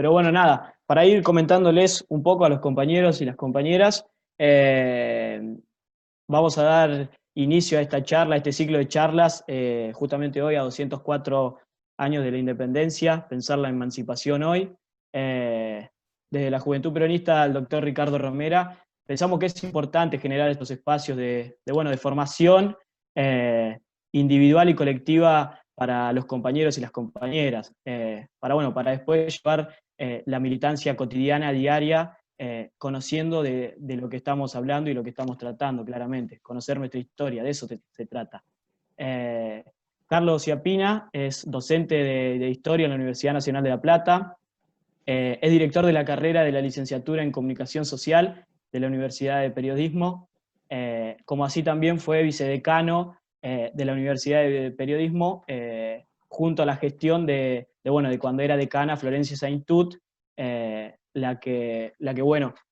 Pero bueno, nada, para ir comentándoles un poco a los compañeros y las compañeras, eh, vamos a dar inicio a esta charla, a este ciclo de charlas, justamente hoy a 204 años de la independencia, pensar la emancipación hoy. Eh, Desde la Juventud Peronista, el doctor Ricardo Romera, pensamos que es importante generar estos espacios de formación eh, individual y colectiva para los compañeros y las compañeras, para después llevar la militancia cotidiana, diaria, conociendo de lo que estamos hablando y lo que estamos tratando, claramente, conocer nuestra historia, de eso se trata. Eh, Carlos Ciapina es docente de Historia en la Universidad Nacional de La Plata, es director de la carrera de la licenciatura en Comunicación Social de la Universidad de Periodismo, como así también fue vicedecano de la Universidad de Periodismo, junto a la gestión de cuando era decana Florencia Saintut, la que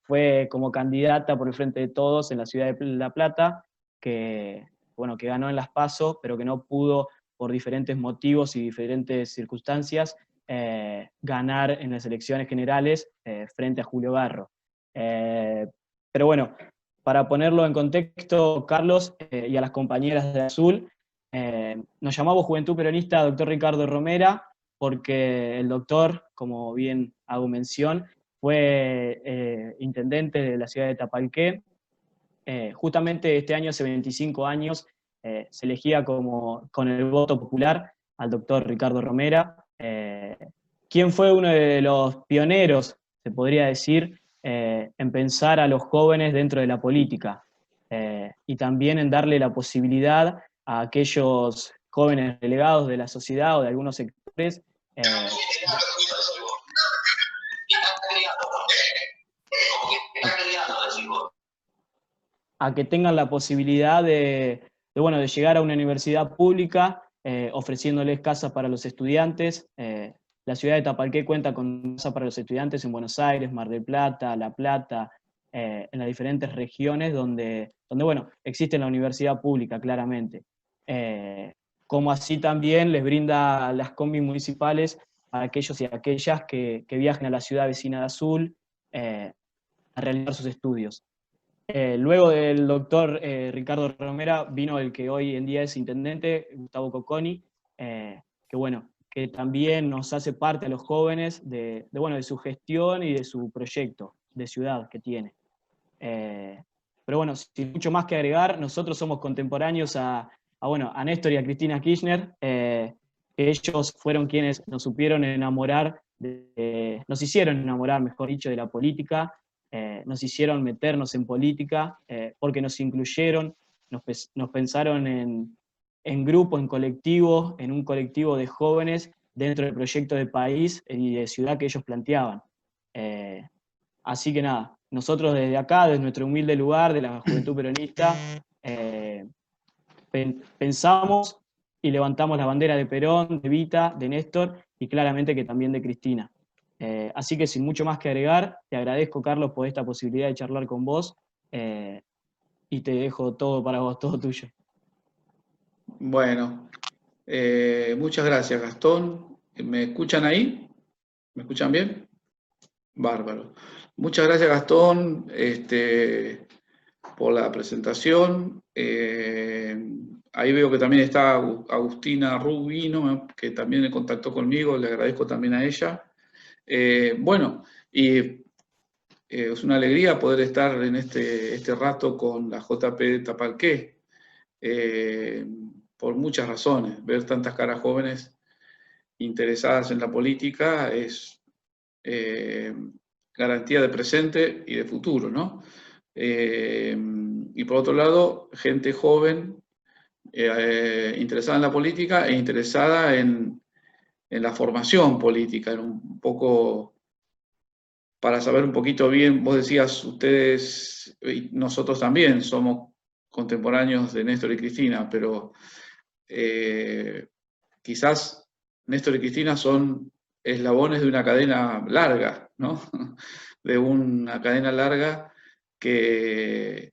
fue como candidata por el Frente de Todos en la ciudad de La Plata, que ganó en las PASO, pero que no pudo, por diferentes motivos y diferentes circunstancias, ganar en las elecciones generales frente a Julio Garro. Pero bueno, para ponerlo en contexto, Carlos, y a las compañeras de Azul, nos llamamos Juventud Peronista doctor Ricardo Romera, porque el doctor, como bien hago mención, fue intendente de la ciudad de Tapalqué. Justamente este año, hace 25 años, se elegía con el voto popular al doctor Ricardo Romera, quien fue uno de los pioneros, se podría decir, en pensar a los jóvenes dentro de la política, y también en darle la posibilidad a aquellos jóvenes relegados de la sociedad o de algunos sectores, a que tengan la posibilidad de llegar a una universidad pública, ofreciéndoles casas para los estudiantes. La ciudad de Tapalqué cuenta con casas para los estudiantes en Buenos Aires, Mar del Plata, La Plata, en las diferentes regiones donde existe la universidad pública, claramente. Como así también les brinda las combis municipales a aquellos y aquellas que viajen a la ciudad vecina de Azul a realizar sus estudios. Luego del doctor Ricardo Romera vino el que hoy en día es intendente, Gustavo Cocconi, que también nos hace parte a los jóvenes de su gestión y de su proyecto de ciudad que tiene. Pero bueno, sin mucho más que agregar, nosotros somos contemporáneos a Néstor y a Cristina Kirchner, que ellos fueron quienes nos supieron enamorar, nos hicieron enamorar, mejor dicho, de la política, nos hicieron meternos en política, porque nos incluyeron, nos pensaron en grupo, en colectivo, en un colectivo de jóvenes dentro del proyecto de país y de ciudad que ellos planteaban. Así que nada, nosotros desde acá, desde nuestro humilde lugar de la Juventud Peronista, pensamos y levantamos la bandera de Perón, de Vita, de Néstor y claramente que también de Cristina. Así que sin mucho más que agregar, te agradezco, Carlos, por esta posibilidad de charlar con vos, y te dejo todo para vos, todo tuyo. Bueno, muchas gracias, Gastón. ¿Me escuchan ahí? ¿Me escuchan bien? Bárbaro. Muchas gracias, Gastón, por la presentación. Ahí veo que también está Agustina Rubino, que también me contactó conmigo, le agradezco también a ella. Es una alegría poder estar en este rato con la JP de Tapalqué, por muchas razones. Ver tantas caras jóvenes interesadas en la política es garantía de presente y de futuro, ¿no? Y por otro lado, gente joven interesada en la política e interesada en la formación política, en un poco, para saber un poquito bien, vos decías, ustedes y nosotros también somos contemporáneos de Néstor y Cristina, pero quizás Néstor y Cristina son eslabones de una cadena larga, ¿no? De una cadena larga que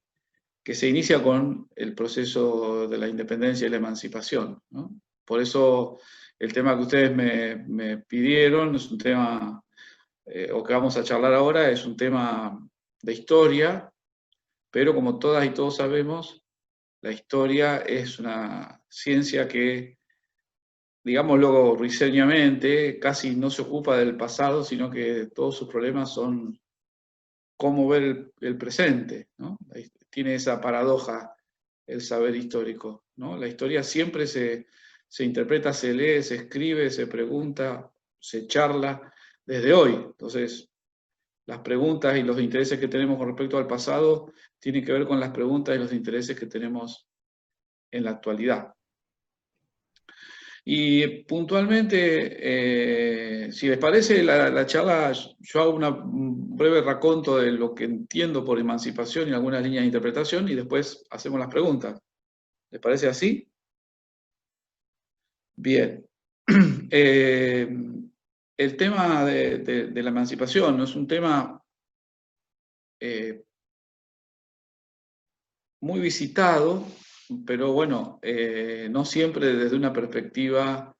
se inicia con el proceso de la independencia y la emancipación, ¿no? Por eso el tema que ustedes me pidieron es un tema o que vamos a charlar ahora, es un tema de historia, pero como todas y todos sabemos, la historia es una ciencia que, digámoslo risueñamente, casi no se ocupa del pasado, sino que todos sus problemas son cómo ver el presente, ¿no? Tiene esa paradoja el saber histórico, ¿no? La historia siempre se interpreta, se lee, se escribe, se pregunta, se charla desde hoy. Entonces, las preguntas y los intereses que tenemos con respecto al pasado tienen que ver con las preguntas y los intereses que tenemos en la actualidad. Y puntualmente, si les parece la charla, yo hago un breve raconto de lo que entiendo por emancipación y algunas líneas de interpretación, y después hacemos las preguntas. ¿Les parece así? Bien. El tema de la emancipación no es un tema muy visitado, pero bueno, no siempre desde una perspectiva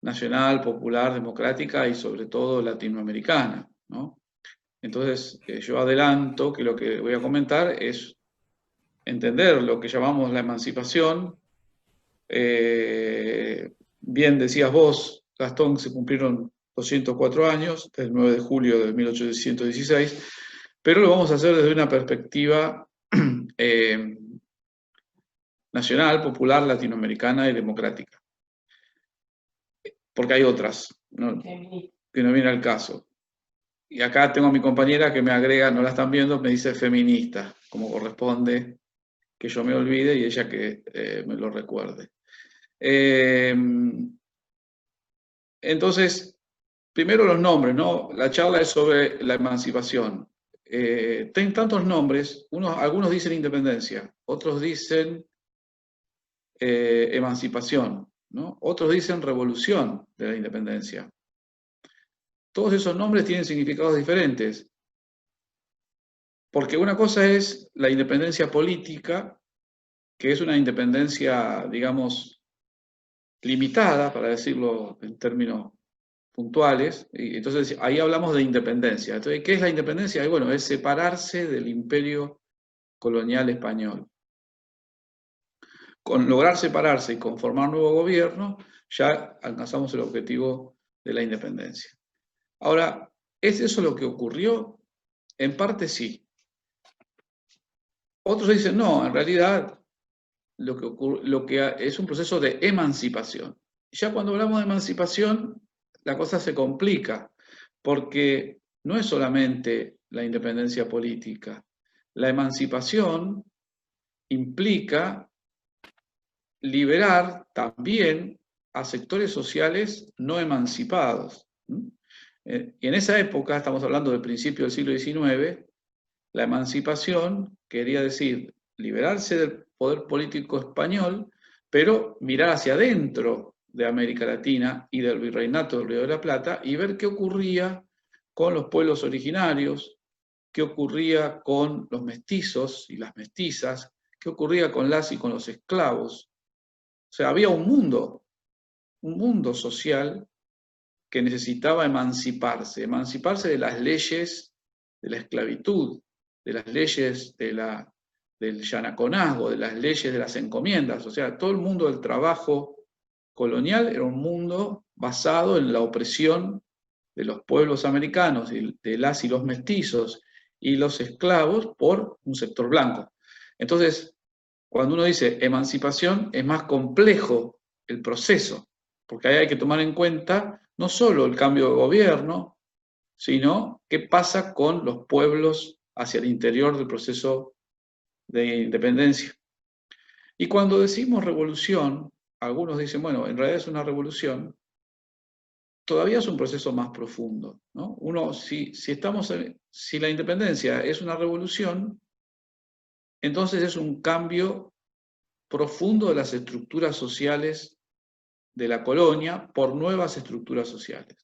nacional, popular, democrática y sobre todo latinoamericana, ¿no? Entonces, yo adelanto que lo que voy a comentar es entender lo que llamamos la emancipación. Bien decías vos, Gastón, se cumplieron 204 años, el 9 de julio de 1816, pero lo vamos a hacer desde una perspectiva nacional, popular, latinoamericana y democrática. Porque hay otras, ¿no? Que no viene al caso. Y acá tengo a mi compañera que me agrega, no la están viendo, me dice feminista, como corresponde que yo me olvide y ella que me lo recuerde. Entonces, primero los nombres, ¿no? La charla es sobre la emancipación. Tienen tantos nombres, algunos dicen independencia, otros dicen emancipación, ¿no? Otros dicen revolución de la independencia. Todos esos nombres tienen significados diferentes, porque una cosa es la independencia política, que es una independencia, digamos, limitada, para decirlo en términos puntuales, y entonces ahí hablamos de independencia. Entonces, ¿qué es la independencia? Y bueno, es separarse del imperio colonial español. Con lograr separarse y conformar nuevo gobierno, ya alcanzamos el objetivo de la independencia. Ahora, ¿es eso lo que ocurrió? En parte sí. Otros dicen, no, en realidad lo que es un proceso de emancipación. Ya cuando hablamos de emancipación, la cosa se complica, porque no es solamente la independencia política. La emancipación implica liberar también a sectores sociales no emancipados. Y en esa época, estamos hablando del principio del siglo XIX, la emancipación quería decir liberarse del poder político español, pero mirar hacia adentro de América Latina y del virreinato del Río de la Plata y ver qué ocurría con los pueblos originarios, qué ocurría con los mestizos y las mestizas, qué ocurría con las y con los esclavos. O sea, había un mundo social que necesitaba emanciparse de las leyes de la esclavitud, de las leyes del yanaconazgo, de las leyes de las encomiendas. O sea, todo el mundo del trabajo colonial era un mundo basado en la opresión de los pueblos americanos, de las y los mestizos y los esclavos por un sector blanco. Entonces, cuando uno dice emancipación, es más complejo el proceso, porque ahí hay que tomar en cuenta no solo el cambio de gobierno, sino qué pasa con los pueblos hacia el interior del proceso de independencia. Y cuando decimos revolución, algunos dicen, bueno, en realidad es una revolución, todavía es un proceso más profundo, ¿no? Uno, si la independencia es una revolución, entonces es un cambio profundo de las estructuras sociales de la colonia por nuevas estructuras sociales.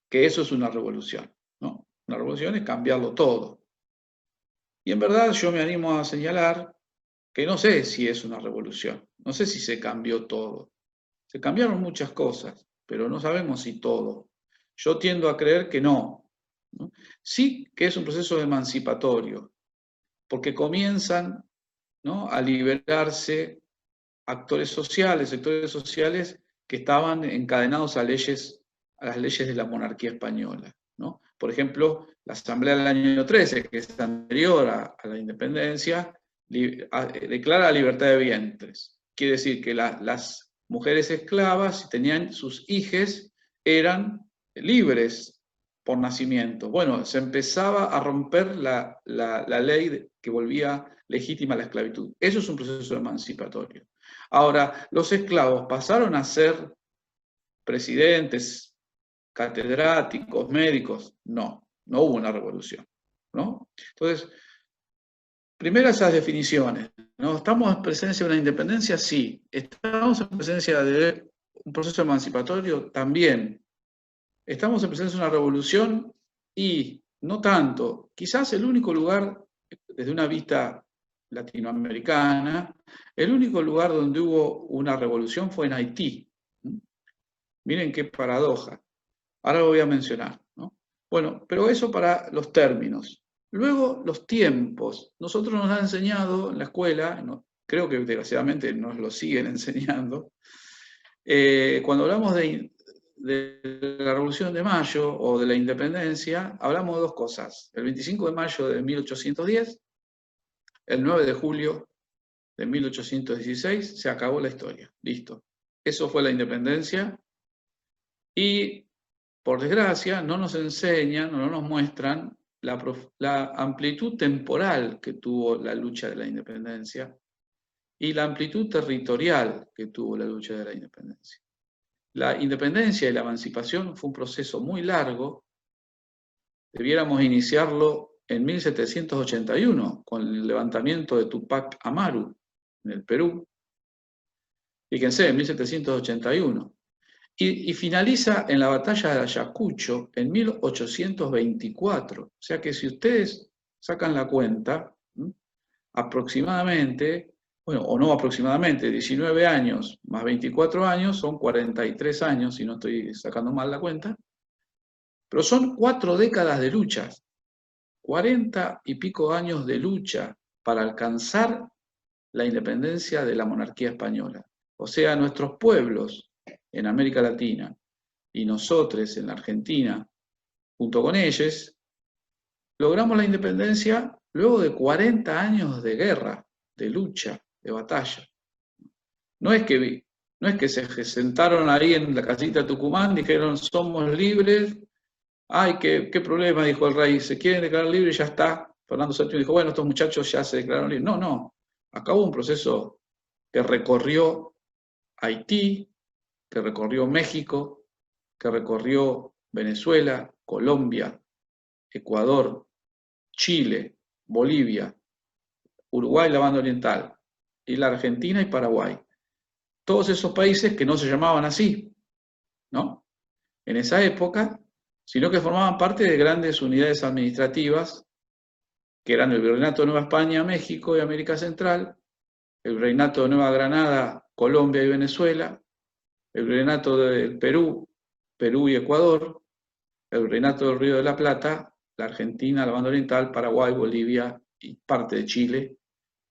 Que eso es una revolución, ¿no? Una revolución es cambiarlo todo. Y en verdad yo me animo a señalar que no sé si es una revolución, no sé si se cambió todo. Se cambiaron muchas cosas, pero no sabemos si todo. Yo tiendo a creer que no, ¿no? Sí que es un proceso emancipatorio, porque comienzan, ¿no?, a liberarse actores sociales, sectores sociales que estaban encadenados a las leyes de la monarquía española, ¿no? Por ejemplo, la Asamblea del año 13, que es anterior a la independencia, declara la libertad de vientres. Quiere decir que las mujeres esclavas, si tenían sus hijes, eran libres por nacimiento. Bueno, se empezaba a romper la ley que volvía legítima la esclavitud. Eso es un proceso emancipatorio. Ahora, los esclavos pasaron a ser presidentes, catedráticos, médicos. No, no hubo una revolución, ¿no? Entonces, primero esas definiciones, ¿no? ¿Estamos en presencia de una independencia? Sí. ¿Estamos en presencia de un proceso emancipatorio? También. ¿Estamos en presencia de una revolución? Y no tanto. Quizás el único lugar, desde una vista latinoamericana, el único lugar donde hubo una revolución fue en Haití. Miren qué paradoja. Ahora lo voy a mencionar, ¿no? Bueno, pero eso para los términos. Luego, los tiempos. Nosotros nos han enseñado en la escuela, creo que desgraciadamente nos lo siguen enseñando, cuando hablamos de la Revolución de Mayo o de la Independencia, hablamos de dos cosas. El 25 de mayo de 1810, el 9 de julio de 1816, se acabó la historia. Listo. Eso fue la independencia. Y, por desgracia, no nos enseñan o no nos muestran la amplitud temporal que tuvo la lucha de la independencia y la amplitud territorial que tuvo la lucha de la independencia. La independencia y la emancipación fue un proceso muy largo. Debiéramos iniciarlo en 1781, con el levantamiento de Tupac Amaru en el Perú. Fíjense, en 1781. Y finaliza en la batalla de Ayacucho en 1824. O sea que si ustedes sacan la cuenta, aproximadamente, bueno, o no aproximadamente, 19 años más 24 años son 43 años, si no estoy sacando mal la cuenta, pero son 4 décadas de luchas, 40 y pico años de lucha para alcanzar la independencia de la monarquía española. O sea, nuestros pueblos en América Latina y nosotros en la Argentina, junto con ellos, logramos la independencia luego de 40 años de guerra, de lucha, de batalla. No es que se sentaron ahí en la casita de Tucumán, dijeron somos libres, ay, qué problema, dijo el rey, se quieren declarar libres y ya está. Fernando VII dijo, bueno, estos muchachos ya se declararon libres. No, acá hubo un proceso que recorrió Haití, que recorrió México, que recorrió Venezuela, Colombia, Ecuador, Chile, Bolivia, Uruguay, la banda oriental, y la Argentina y Paraguay. Todos esos países que no se llamaban así, ¿no?, en esa época, sino que formaban parte de grandes unidades administrativas, que eran el Virreinato de Nueva España, México y América Central, el Virreinato de Nueva Granada, Colombia y Venezuela, el Virreinato del Perú, Perú y Ecuador, el Virreinato del Río de la Plata, la Argentina, la banda oriental, Paraguay, Bolivia y parte de Chile,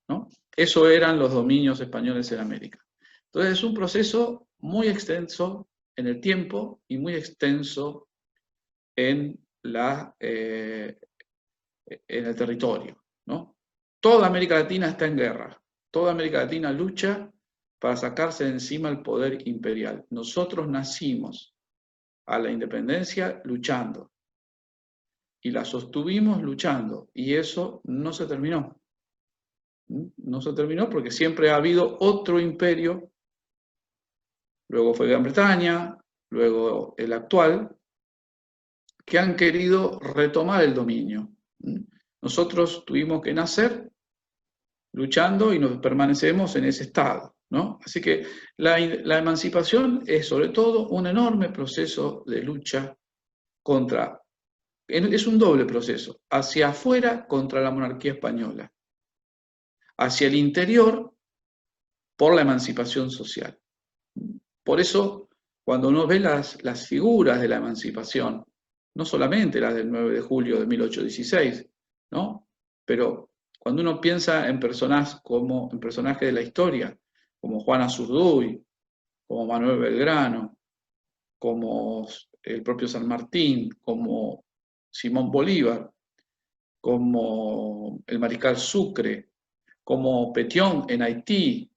¿no? Eso eran los dominios españoles en América. Entonces es un proceso muy extenso en el tiempo y muy extenso en el territorio, ¿no? Toda América Latina está en guerra, toda América Latina lucha para sacarse de encima el poder imperial. Nosotros nacimos a la independencia luchando y la sostuvimos luchando y eso no se terminó. No se terminó porque siempre ha habido otro imperio, luego fue Gran Bretaña, luego el actual, que han querido retomar el dominio. Nosotros tuvimos que nacer luchando y nos permanecemos en ese estado, ¿no? Así que la emancipación es sobre todo un enorme proceso de lucha contra, es un doble proceso, hacia afuera contra la monarquía española, hacia el interior por la emancipación social. Por eso cuando uno ve las figuras de la emancipación, no solamente las del 9 de julio de 1816, ¿no? Pero cuando uno piensa en personajes de la historia, como Juana Zurduy, como Manuel Belgrano, como el propio San Martín, como Simón Bolívar, como el mariscal Sucre, como Petión en Haití,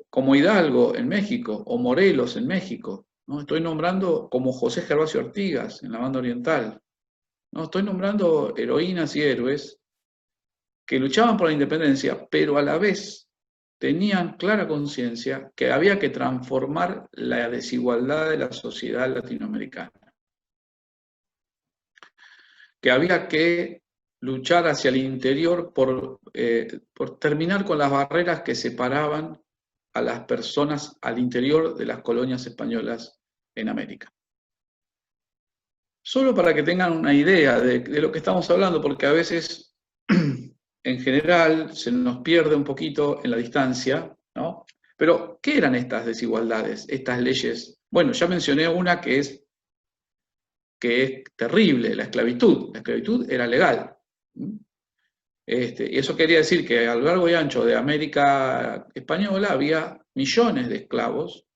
como Hidalgo en México, o Morelos en México, ¿no? Estoy nombrando como José Gervasio Artigas en la banda oriental, ¿no? Estoy nombrando heroínas y héroes que luchaban por la independencia, pero a la vez tenían clara conciencia que había que transformar la desigualdad de la sociedad latinoamericana, que había que luchar hacia el interior por terminar con las barreras que separaban a las personas al interior de las colonias españolas en América. Solo para que tengan una idea de lo que estamos hablando, porque a veces, en general, se nos pierde un poquito en la distancia, ¿no? Pero, ¿qué eran estas desigualdades, estas leyes? Bueno, ya mencioné una que es terrible, la esclavitud. La esclavitud era legal. Y eso quería decir que a lo largo y ancho de América española había millones de esclavos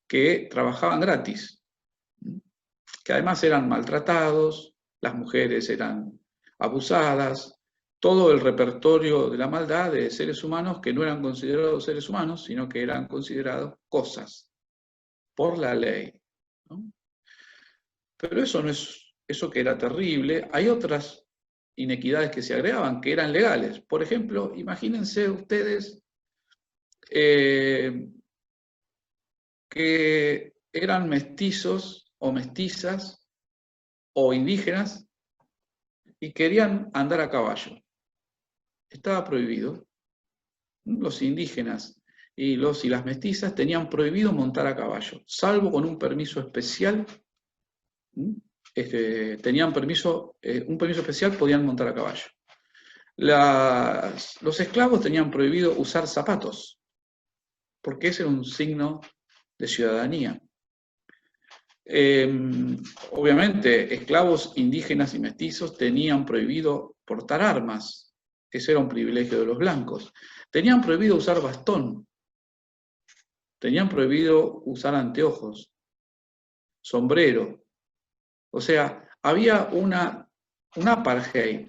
que trabajaban gratis, que además eran maltratados, las mujeres eran abusadas, todo el repertorio de la maldad de seres humanos que no eran considerados seres humanos, sino que eran considerados cosas por la ley, ¿no? Pero eso no es, eso que era terrible, hay otras inequidades que se agregaban, que eran legales. Por ejemplo, imagínense ustedes que eran mestizos o mestizas o indígenas y querían andar a caballo. Estaba prohibido. Los indígenas y las mestizas tenían prohibido montar a caballo, salvo con un permiso especial. Tenían un permiso especial, podían montar a caballo. Los esclavos tenían prohibido usar zapatos, porque ese era un signo de ciudadanía. Obviamente, esclavos indígenas y mestizos tenían prohibido portar armas, ese era un privilegio de los blancos. Tenían prohibido usar bastón, tenían prohibido usar anteojos, sombrero. O sea, había un apartheid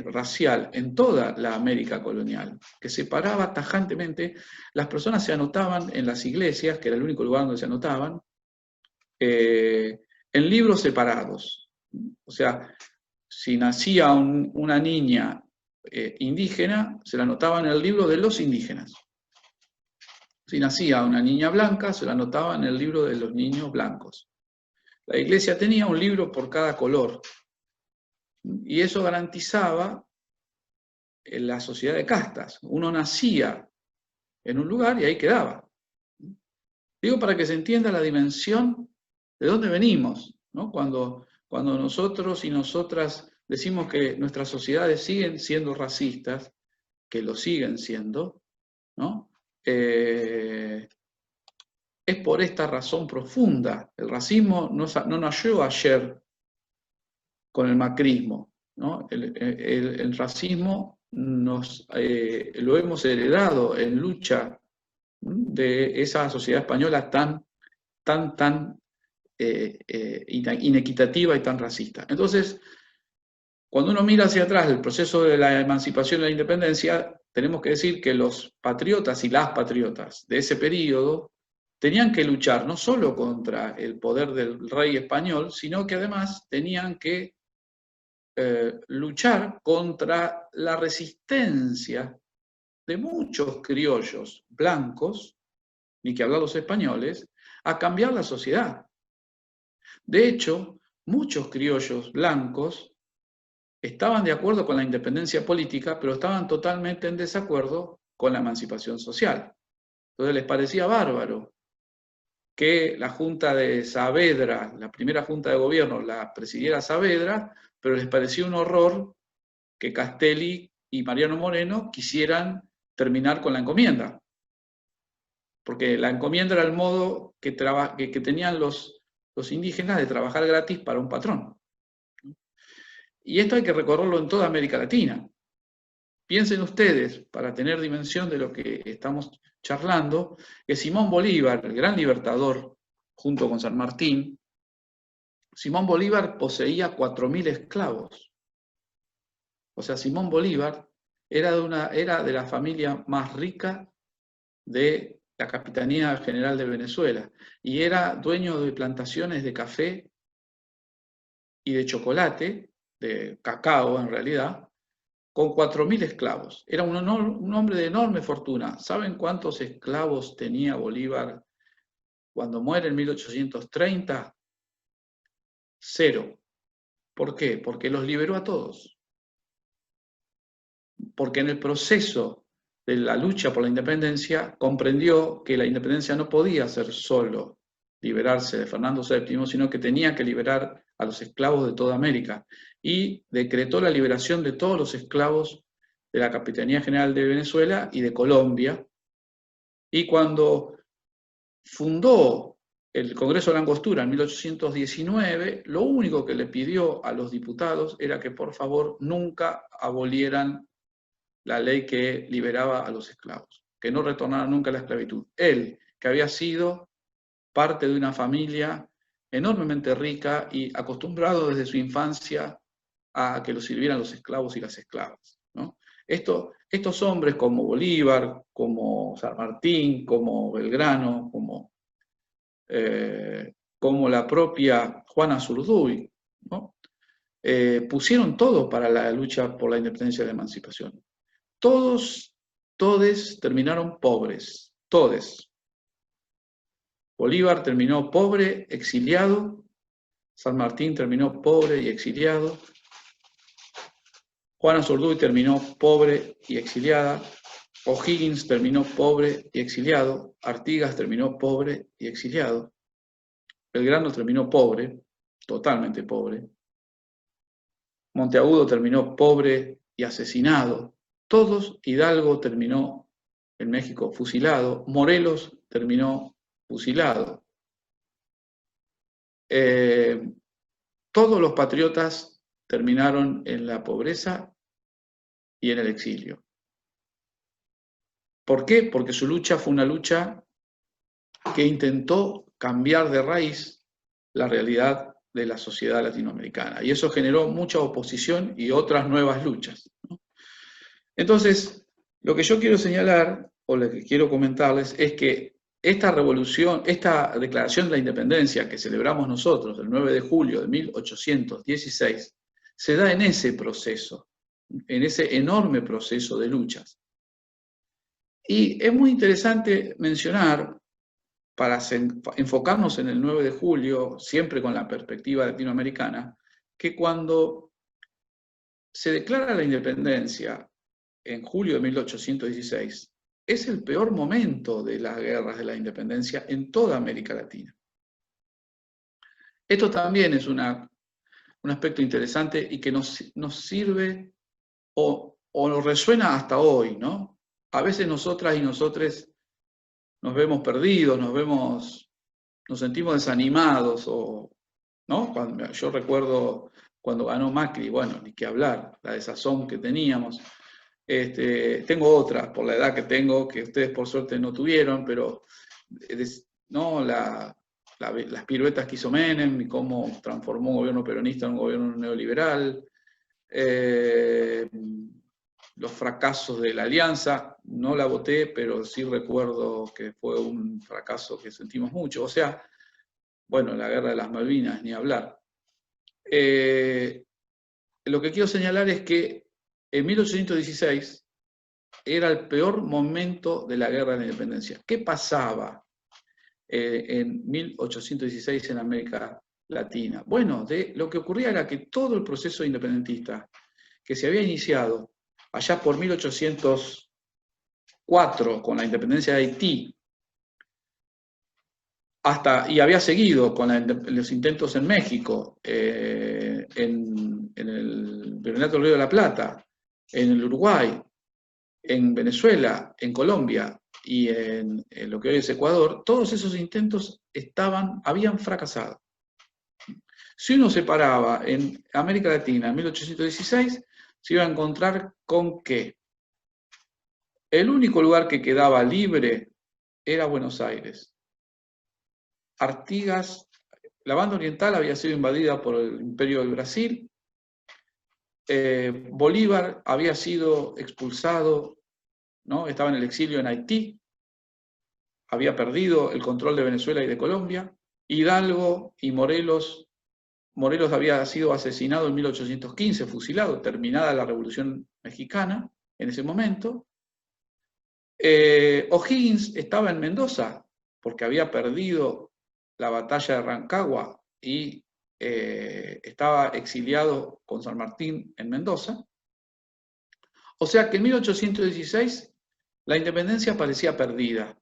racial en toda la América colonial, que separaba tajantemente. Las personas se anotaban en las iglesias, que era el único lugar donde se anotaban, en libros separados. O sea, si nacía una niña indígena, se la anotaba en el libro de los indígenas. Si nacía una niña blanca, se la anotaba en el libro de los niños blancos. La iglesia tenía un libro por cada color, y eso garantizaba la sociedad de castas. Uno nacía en un lugar y ahí quedaba. Digo para que se entienda la dimensión de dónde venimos, ¿no? Cuando nosotros y nosotras decimos que nuestras sociedades siguen siendo racistas, que lo siguen siendo, ¿no? Es por esta razón profunda. El racismo no nació ayer con el macrismo, ¿no? El racismo lo hemos heredado en lucha de esa sociedad española tan inequitativa y tan racista. Entonces, cuando uno mira hacia atrás el proceso de la emancipación y la independencia, tenemos que decir que los patriotas y las patriotas de ese periodo tenían que luchar no solo contra el poder del rey español, sino que además tenían que luchar contra la resistencia de muchos criollos blancos, ni que hablar los españoles, a cambiar la sociedad. De hecho, muchos criollos blancos estaban de acuerdo con la independencia política, pero estaban totalmente en desacuerdo con la emancipación social. Entonces les parecía bárbaro que la Junta de Saavedra, la primera Junta de Gobierno, la presidiera Saavedra, pero les parecía un horror que Castelli y Mariano Moreno quisieran terminar con la encomienda. porque la encomienda era el modo que tenían los indígenas de trabajar gratis para un patrón. Y esto hay que recorrerlo en toda América Latina. Piensen ustedes, para tener dimensión de lo que estamos charlando, que Simón Bolívar, el gran libertador, junto con San Martín, Simón Bolívar poseía 4.000 esclavos. O sea, Simón Bolívar era de la familia más rica de la Capitanía General de Venezuela, y era dueño de plantaciones de café y de chocolate, de cacao en realidad, con 4.000 esclavos. Era un hombre de enorme fortuna. ¿Saben cuántos esclavos tenía Bolívar cuando muere en 1830? 0. ¿Por qué? Porque los liberó a todos. Porque en el proceso de la lucha por la independencia comprendió que la independencia no podía ser solo liberarse de Fernando VII, sino que tenía que liberar a los esclavos de toda América. Y decretó la liberación de todos los esclavos de la Capitanía General de Venezuela y de Colombia. Y cuando fundó el Congreso de la Angostura en 1819, lo único que le pidió a los diputados era que por favor nunca abolieran la ley que liberaba a los esclavos, que no retornaran nunca a la esclavitud. Él, que había sido parte de una familia enormemente rica y acostumbrado desde su infancia a que lo sirvieran los esclavos y las esclavas, ¿no? Estos hombres como Bolívar, como San Martín, como Belgrano, como la propia Juana Zurduy, ¿no? Pusieron todo para la lucha por la independencia y la emancipación. Todos terminaron pobres, todos. Bolívar terminó pobre, exiliado. San Martín terminó pobre y exiliado. Juana Zurduy terminó pobre y exiliada. O'Higgins terminó pobre y exiliado. Artigas terminó pobre y exiliado. Belgrano terminó pobre, totalmente pobre. Monteagudo terminó pobre y asesinado. Todos, Hidalgo terminó en México fusilado. Morelos terminó fusilado. Todos los patriotas terminaron en la pobreza y en el exilio. ¿Por qué? Porque su lucha fue una lucha que intentó cambiar de raíz la realidad de la sociedad latinoamericana. Y eso generó mucha oposición y otras nuevas luchas, ¿no? Entonces, lo que yo quiero señalar, o lo que quiero comentarles, es que esta revolución, esta declaración de la independencia que celebramos nosotros el 9 de julio de 1816, se da en ese proceso, en ese enorme proceso de luchas. Y es muy interesante mencionar, para enfocarnos en el 9 de julio, siempre con la perspectiva latinoamericana, que cuando se declara la independencia en julio de 1816, es el peor momento de las guerras de la independencia en toda América Latina. Esto también es un aspecto interesante y que nos sirve o nos resuena hasta hoy, ¿no? A veces nosotras y nosotres nos vemos perdidos, nos sentimos desanimados, ¿no? Yo recuerdo cuando ganó Macri, bueno, ni qué hablar, la desazón que teníamos. Tengo otras, por la edad que tengo, que ustedes por suerte no tuvieron, pero ¿no? Las piruetas que hizo Menem y cómo transformó un gobierno peronista en un gobierno neoliberal, los fracasos de la alianza, no la voté, pero sí recuerdo que fue un fracaso que sentimos mucho. O sea, bueno, la guerra de las Malvinas, ni hablar. Lo que quiero señalar es que en 1816 era el peor momento de la guerra de la independencia. ¿Qué pasaba en 1816 en América Latina? Bueno, lo que ocurría era que todo el proceso independentista que se había iniciado allá por 1804 con la independencia de Haití, y había seguido con los intentos en México, en el Virreinato del Río de la Plata, en el Uruguay, en Venezuela, en Colombia y en lo que hoy es Ecuador, todos esos intentos habían fracasado. Si uno se paraba en América Latina en 1816, se iba a encontrar con que el único lugar que quedaba libre era Buenos Aires. Artigas, la banda oriental había sido invadida por el Imperio del Brasil, Bolívar había sido expulsado, ¿no? Estaba en el exilio en Haití, había perdido el control de Venezuela y de Colombia, Hidalgo y Morelos había sido asesinado en 1815, fusilado, terminada la Revolución Mexicana en ese momento. O'Higgins estaba en Mendoza, porque había perdido la batalla de Rancagua y estaba exiliado con San Martín en Mendoza. O sea que en 1816 la independencia parecía perdida.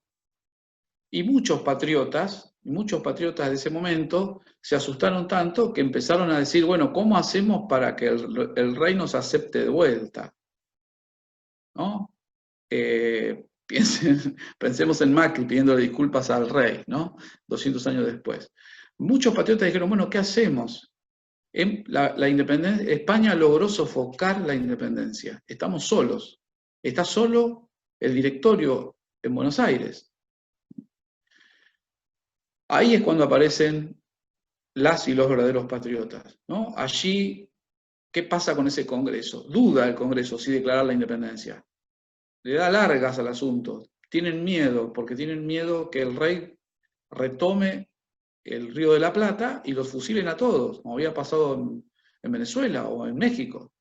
Y muchos patriotas de ese momento se asustaron tanto que empezaron a decir, bueno, ¿cómo hacemos para que el rey nos acepte de vuelta? ¿No? Pensemos en Macri pidiéndole disculpas al rey, ¿no? 200 años después. Muchos patriotas dijeron, bueno, ¿qué hacemos? La independencia, España logró sofocar la independencia. Estamos solos. Está solo el directorio en Buenos Aires. Ahí es cuando aparecen las y los verdaderos patriotas, ¿no? Allí, ¿qué pasa con ese Congreso? Duda el Congreso si declarar la independencia. Le da largas al asunto. Tienen miedo, porque tienen miedo que el rey retome el Río de la Plata y los fusilen a todos, como había pasado en Venezuela o en México.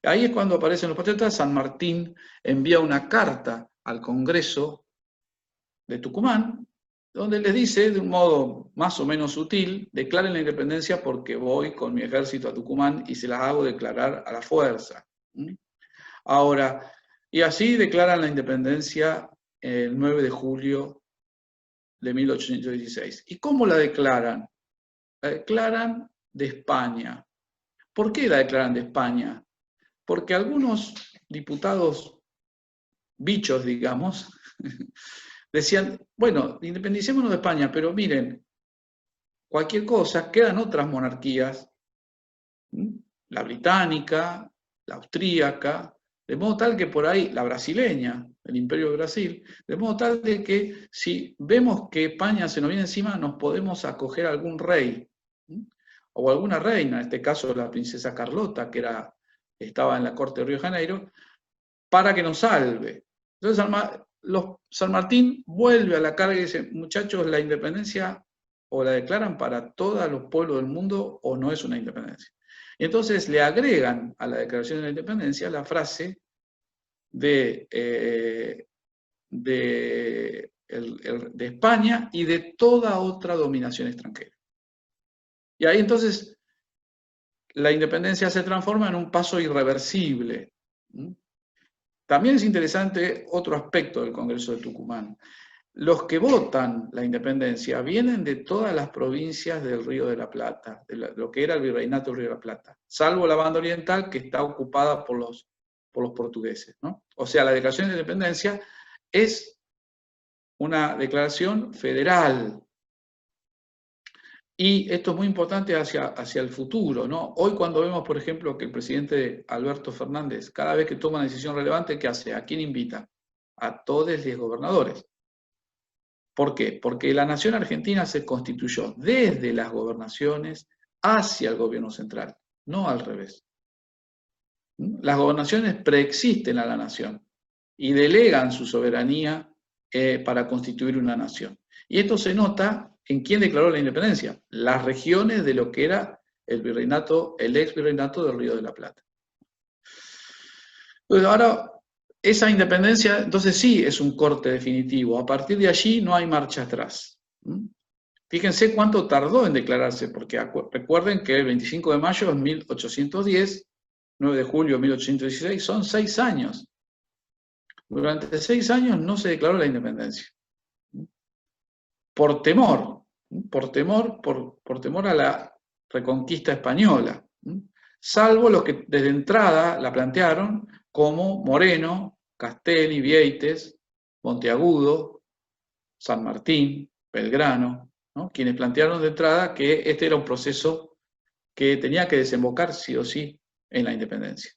Ahí es cuando aparecen los patriotas. San Martín envía una carta al Congreso de Tucumán, donde les dice, de un modo más o menos sutil, declaren la independencia porque voy con mi ejército a Tucumán y se las hago declarar a la fuerza. Ahora, y así declaran la independencia el 9 de julio de 1816. ¿Y cómo la declaran? La declaran de España. ¿Por qué la declaran de España? Porque algunos diputados bichos, digamos, decían, bueno, independicémonos de España, pero miren, cualquier cosa, quedan otras monarquías, la británica, la austríaca, de modo tal que por ahí, la brasileña, el Imperio de Brasil, de modo tal de que si vemos que España se nos viene encima, nos podemos acoger a algún rey, o alguna reina, en este caso la princesa Carlota, que estaba en la corte de Río de Janeiro, para que nos salve. Entonces San Martín vuelve a la carga y dice, muchachos, la independencia o la declaran para todos los pueblos del mundo o no es una independencia. Y entonces le agregan a la declaración de la independencia la frase de España y de toda otra dominación extranjera. Y ahí entonces la independencia se transforma en un paso irreversible. También es interesante otro aspecto del Congreso de Tucumán. Los que votan la independencia vienen de todas las provincias del Río de la Plata, de lo que era el Virreinato del Río de la Plata, salvo la banda oriental que está ocupada por los portugueses, ¿no? O sea, la declaración de independencia es una declaración federal. Y esto es muy importante hacia el futuro, ¿no? Hoy cuando vemos, por ejemplo, que el presidente Alberto Fernández, cada vez que toma una decisión relevante, ¿qué hace? ¿A quién invita? A todos los gobernadores. ¿Por qué? Porque la nación argentina se constituyó desde las gobernaciones hacia el gobierno central, no al revés. Las gobernaciones preexisten a la nación y delegan su soberanía para constituir una nación. Y esto se nota en quién declaró la independencia, las regiones de lo que era el ex virreinato del Río de la Plata. Entonces ahora, esa independencia, entonces sí es un corte definitivo. A partir de allí no hay marcha atrás. Fíjense cuánto tardó en declararse, porque recuerden que el 25 de mayo de 1810, 9 de julio de 1816, son 6 años. Durante 6 años no se declaró la independencia. Por temor a la reconquista española, salvo los que desde entrada la plantearon, como Moreno, Castelli, Vieites, Monteagudo, San Martín, Belgrano, ¿no? Quienes plantearon de entrada que este era un proceso que tenía que desembocar sí o sí en la independencia.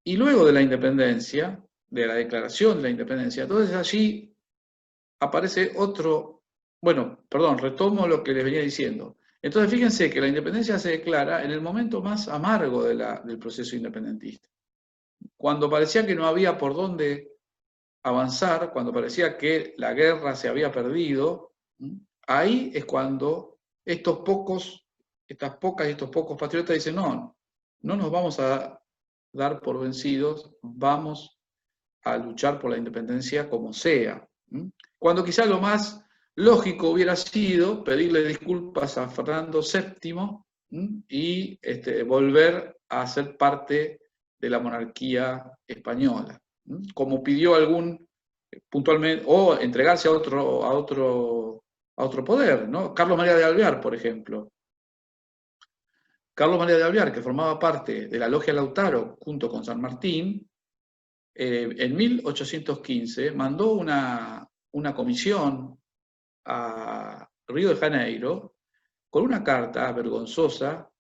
Y luego de la independencia, de la declaración de la independencia, entonces allí aparece otro, bueno, perdón, retomo lo que les venía diciendo. Entonces fíjense que la independencia se declara en el momento más amargo del proceso independentista. Cuando parecía que no había por dónde avanzar, cuando parecía que la guerra se había perdido, ahí es cuando estas pocas y estos pocos patriotas dicen, no, no nos vamos a dar por vencidos, vamos a luchar por la independencia como sea. Cuando quizá lo más lógico hubiera sido pedirle disculpas a Fernando VII y volver a ser parte de la monarquía española, como pidió algún puntualmente, o entregarse a otro poder, ¿no? Carlos María de Alvear, por ejemplo. Carlos María de Alvear, que formaba parte de la Logia Lautaro junto con San Martín, en 1815 mandó una comisión a Río de Janeiro con una carta vergonzosa,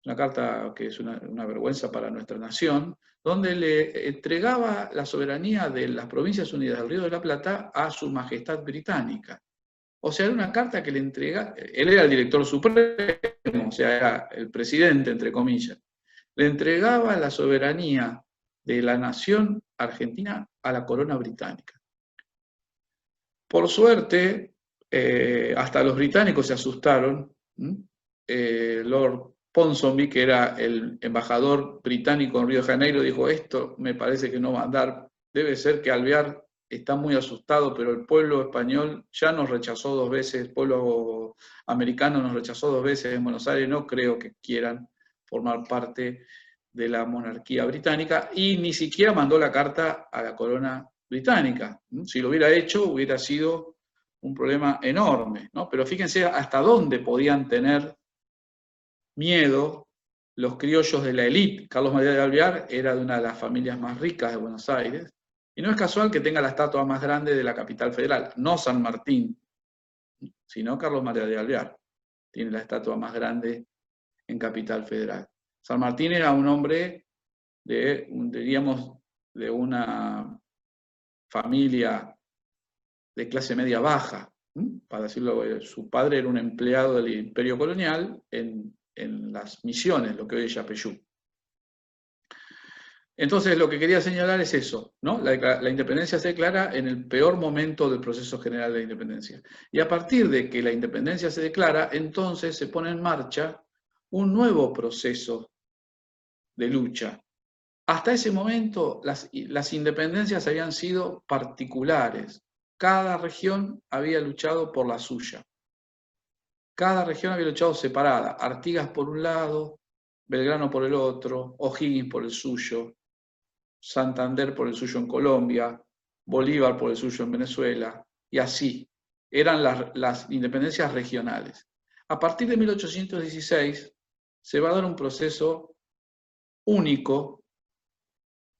una carta que es una vergüenza para nuestra nación, donde le entregaba la soberanía de las Provincias Unidas del Río de la Plata a su majestad británica. O sea, era una carta que le entrega, él era el director supremo, o sea, era el presidente, entre comillas, le entregaba la soberanía de la nación argentina a la corona británica. Por suerte, hasta los británicos se asustaron. Lord Ponsonby, que era el embajador británico en Río de Janeiro, dijo, esto me parece que no va a andar, debe ser que Alvear está muy asustado, pero el pueblo español ya nos rechazó 2 veces, el pueblo americano nos rechazó 2 veces en Buenos Aires, no creo que quieran formar parte de la monarquía británica, y ni siquiera mandó la carta a la corona británica. Si lo hubiera hecho, hubiera sido un problema enorme, ¿no? Pero fíjense hasta dónde podían tener miedo los criollos de la élite. Carlos María de Alvear era de una de las familias más ricas de Buenos Aires, y no es casual que tenga la estatua más grande de la capital federal, no San Martín, sino Carlos María de Alvear. Tiene la estatua más grande en Capital Federal. San Martín era un hombre diríamos, de una familia de clase media baja, para decirlo, su padre era un empleado del Imperio Colonial en las Misiones, lo que hoy es Yapeyú. Entonces lo que quería señalar es eso, ¿no? La independencia se declara en el peor momento del proceso general de la independencia. Y a partir de que la independencia se declara, entonces se pone en marcha un nuevo proceso de lucha. Hasta ese momento las independencias habían sido particulares. Cada región había luchado por la suya. Cada región había luchado separada. Artigas por un lado, Belgrano por el otro, O'Higgins por el suyo, Santander por el suyo en Colombia, Bolívar por el suyo en Venezuela, y así. Eran las independencias regionales. A partir de 1816 se va a dar un proceso único,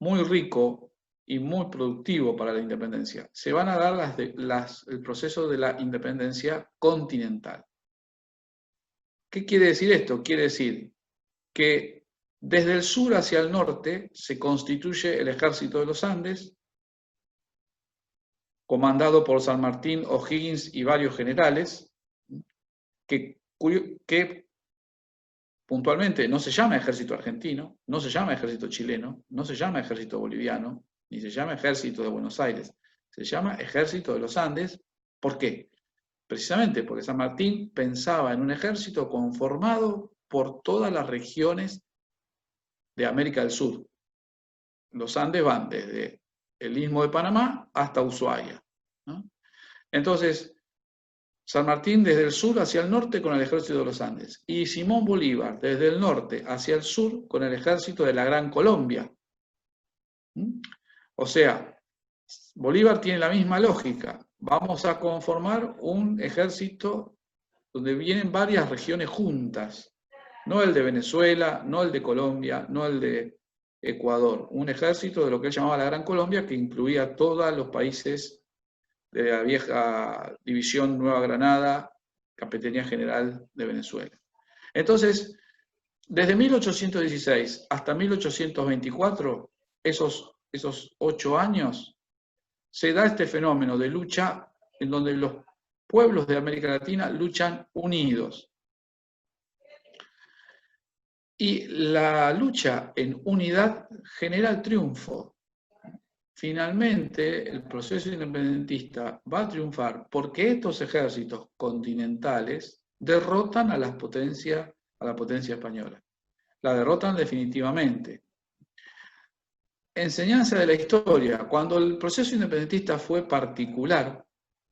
muy rico y muy productivo para la independencia. Se van a dar el proceso de la independencia continental. ¿Qué quiere decir esto? Quiere decir que desde el sur hacia el norte se constituye el Ejército de los Andes, comandado por San Martín, O'Higgins y varios generales, que puntualmente no se llama ejército argentino, no se llama ejército chileno, no se llama ejército boliviano, ni se llama ejército de Buenos Aires, se llama ejército de los Andes. ¿Por qué? Precisamente porque San Martín pensaba en un ejército conformado por todas las regiones de América del Sur. Los Andes van desde el Istmo de Panamá hasta Ushuaia, ¿no? Entonces, San Martín desde el sur hacia el norte con el ejército de los Andes, y Simón Bolívar desde el norte hacia el sur con el ejército de la Gran Colombia. O sea, Bolívar tiene la misma lógica. Vamos a conformar un ejército donde vienen varias regiones juntas, no el de Venezuela, no el de Colombia, no el de Ecuador, un ejército de lo que él llamaba la Gran Colombia, que incluía todos los países de la vieja división Nueva Granada, Capitanía General de Venezuela. Entonces, desde 1816 hasta 1824, esos 8 años, se da este fenómeno de lucha en donde los pueblos de América Latina luchan unidos. Y la lucha en unidad genera el triunfo. Finalmente, el proceso independentista va a triunfar porque estos ejércitos continentales derrotan a la potencia española. La derrotan definitivamente. Enseñanza de la historia. Cuando el proceso independentista fue particular,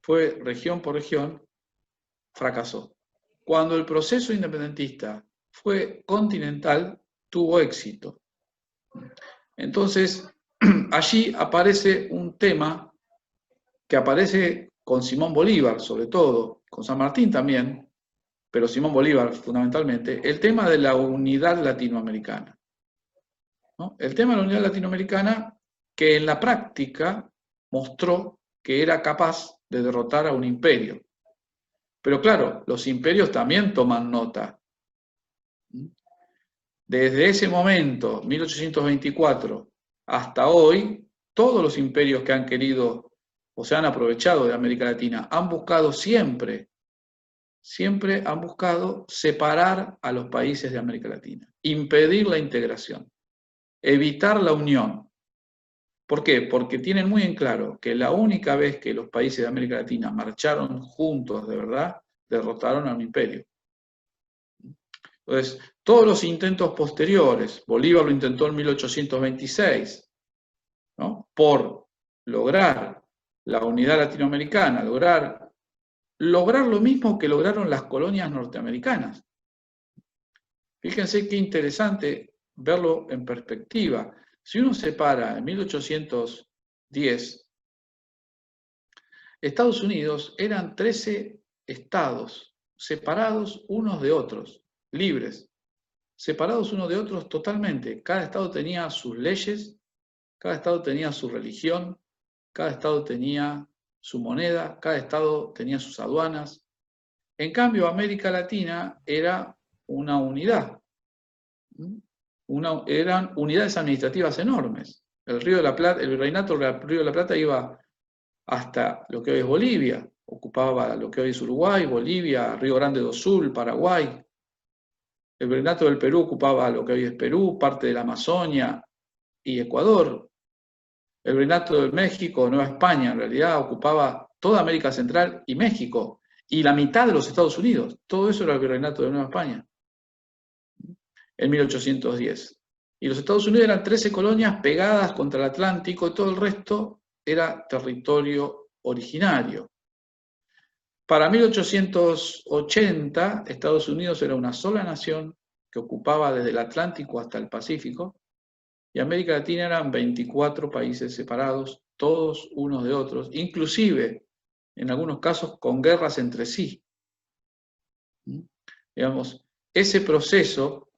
fue región por región, fracasó. Cuando el proceso independentista fue continental, tuvo éxito. Entonces, allí aparece un tema que aparece con Simón Bolívar, sobre todo, con San Martín también, pero Simón Bolívar fundamentalmente, el tema de la unidad latinoamericana, ¿no? El tema de la unidad latinoamericana que en la práctica mostró que era capaz de derrotar a un imperio. Pero claro, los imperios también toman nota. Desde ese momento, 1824, hasta hoy, todos los imperios que han querido o se han aprovechado de América Latina han buscado siempre han buscado separar a los países de América Latina, impedir la integración, evitar la unión. ¿Por qué? Porque tienen muy en claro que la única vez que los países de América Latina marcharon juntos de verdad, derrotaron a un imperio. Entonces, todos los intentos posteriores, Bolívar lo intentó en 1826, ¿no? Por lograr la unidad latinoamericana, lograr lo mismo que lograron las colonias norteamericanas. Fíjense qué interesante verlo en perspectiva. Si uno separa en 1810, Estados Unidos eran 13 estados separados unos de otros, libres, separados unos de otros totalmente. Cada estado tenía sus leyes, cada estado tenía su religión, cada estado tenía su moneda, cada estado tenía sus aduanas. En cambio, América Latina era una unidad. Eran unidades administrativas enormes. El Río de la Plata, el virreinato del Río de la Plata iba hasta lo que hoy es Bolivia, ocupaba lo que hoy es Uruguay, Bolivia, Río Grande do Sul, Paraguay. El virreinato del Perú ocupaba lo que hoy es Perú, parte de la Amazonia y Ecuador. El virreinato de México, Nueva España, en realidad ocupaba toda América Central y México, y la mitad de los Estados Unidos. Todo eso era el virreinato de Nueva España, en 1810. Y los Estados Unidos eran 13 colonias pegadas contra el Atlántico, y todo el resto era territorio originario. Para 1880, Estados Unidos era una sola nación que ocupaba desde el Atlántico hasta el Pacífico, y América Latina eran 24 países separados, todos unos de otros, inclusive, en algunos casos, con guerras entre sí. Digamos, ese proceso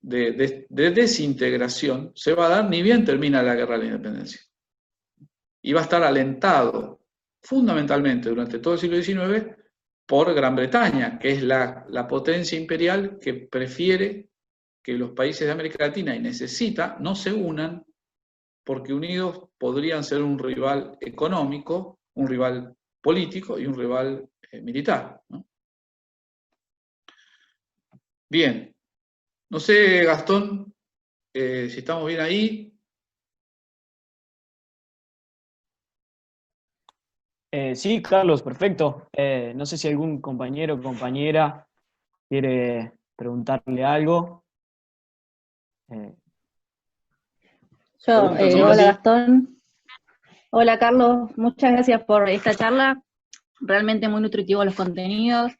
de desintegración se va a dar ni bien termina la Guerra de la Independencia. Y va a estar alentado fundamentalmente durante todo el siglo XIX por Gran Bretaña, que es la potencia imperial que prefiere que los países de América Latina y necesita no se unan, porque unidos podrían ser un rival económico, un rival político y un rival militar, ¿no? Bien, no sé, Gastón, si estamos bien ahí. Sí, Carlos, perfecto. No sé si algún compañero o compañera quiere preguntarle algo. Hola Gastón, hola Carlos, muchas gracias por esta charla, realmente muy nutritivos los contenidos,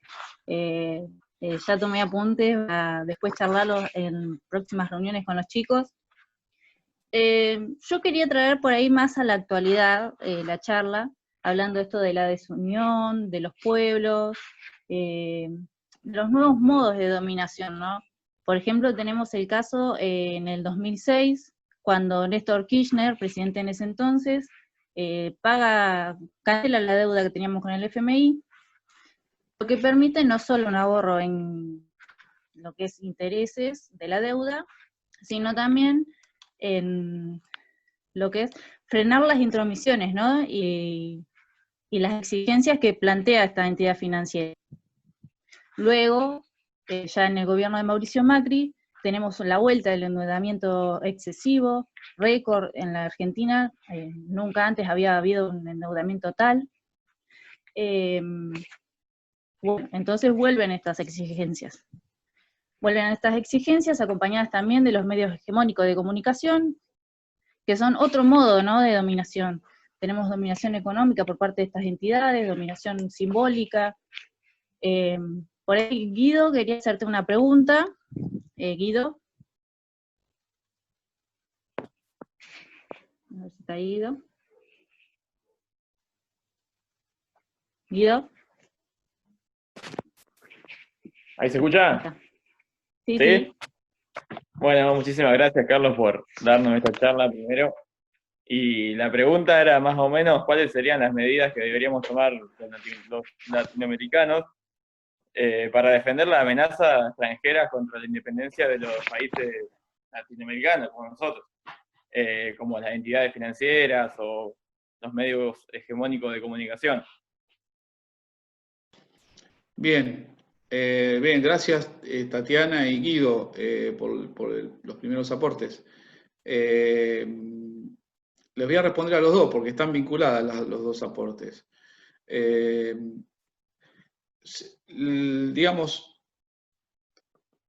ya tomé apuntes para después charlarlos en próximas reuniones con los chicos. Yo quería traer por ahí más a la actualidad la charla, hablando esto de la desunión, de los pueblos, de los nuevos modos de dominación, ¿no? Por ejemplo, tenemos el caso en el 2006, cuando Néstor Kirchner, presidente en ese entonces, cancela la deuda que teníamos con el FMI, lo que permite no solo un ahorro en lo que es intereses de la deuda, sino también en lo que es frenar las intromisiones, ¿no? Y las exigencias que plantea esta entidad financiera. Luego, ya en el gobierno de Mauricio Macri, tenemos la vuelta del endeudamiento excesivo, récord en la Argentina, nunca antes había habido un endeudamiento tal. Bueno, entonces vuelven estas exigencias. Vuelven estas exigencias acompañadas también de los medios hegemónicos de comunicación, que son otro modo, ¿no?, de dominación. Tenemos dominación económica por parte de estas entidades, dominación simbólica. Por ahí, Guido, quería hacerte una pregunta. Guido. A ver si está Guido. Guido. ¿Ahí se escucha? Sí, ¿Sí? sí. Bueno, muchísimas gracias, Carlos, por darnos esta charla primero. Y la pregunta era más o menos cuáles serían las medidas que deberíamos tomar los latinoamericanos para defender la amenaza extranjera contra la independencia de los países latinoamericanos, como nosotros, como las entidades financieras o los medios hegemónicos de comunicación. Bien, bien, gracias Tatiana y Guido por los primeros aportes. Les voy a responder a los dos porque están vinculadas los dos aportes. Digamos,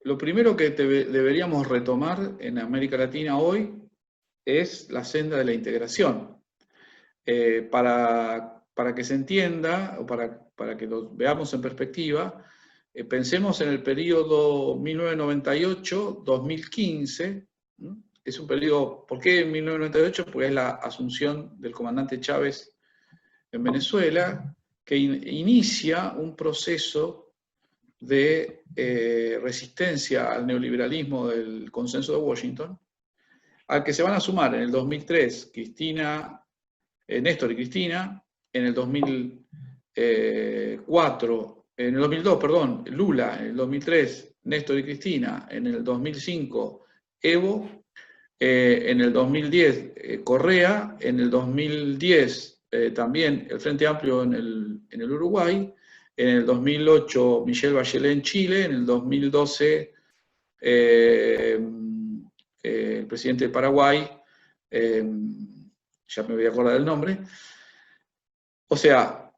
lo primero que deberíamos retomar en América Latina hoy es la senda de la integración. Para que se entienda, o para que lo veamos en perspectiva, pensemos en el periodo 1998-2015, ¿no? Es un periodo, ¿por qué en 1998? Porque es la asunción del comandante Chávez en Venezuela, que inicia un proceso de resistencia al neoliberalismo del consenso de Washington, al que se van a sumar en el 2003 Néstor y Cristina, en el 2002, perdón, Lula, en el 2003, Néstor y Cristina, en el 2005, Evo, en el 2010, Correa, en el 2010, también el Frente Amplio en el Uruguay, en el 2008, Michelle Bachelet en Chile, en el 2012, el presidente de Paraguay, ya me voy a acordar del nombre. O sea,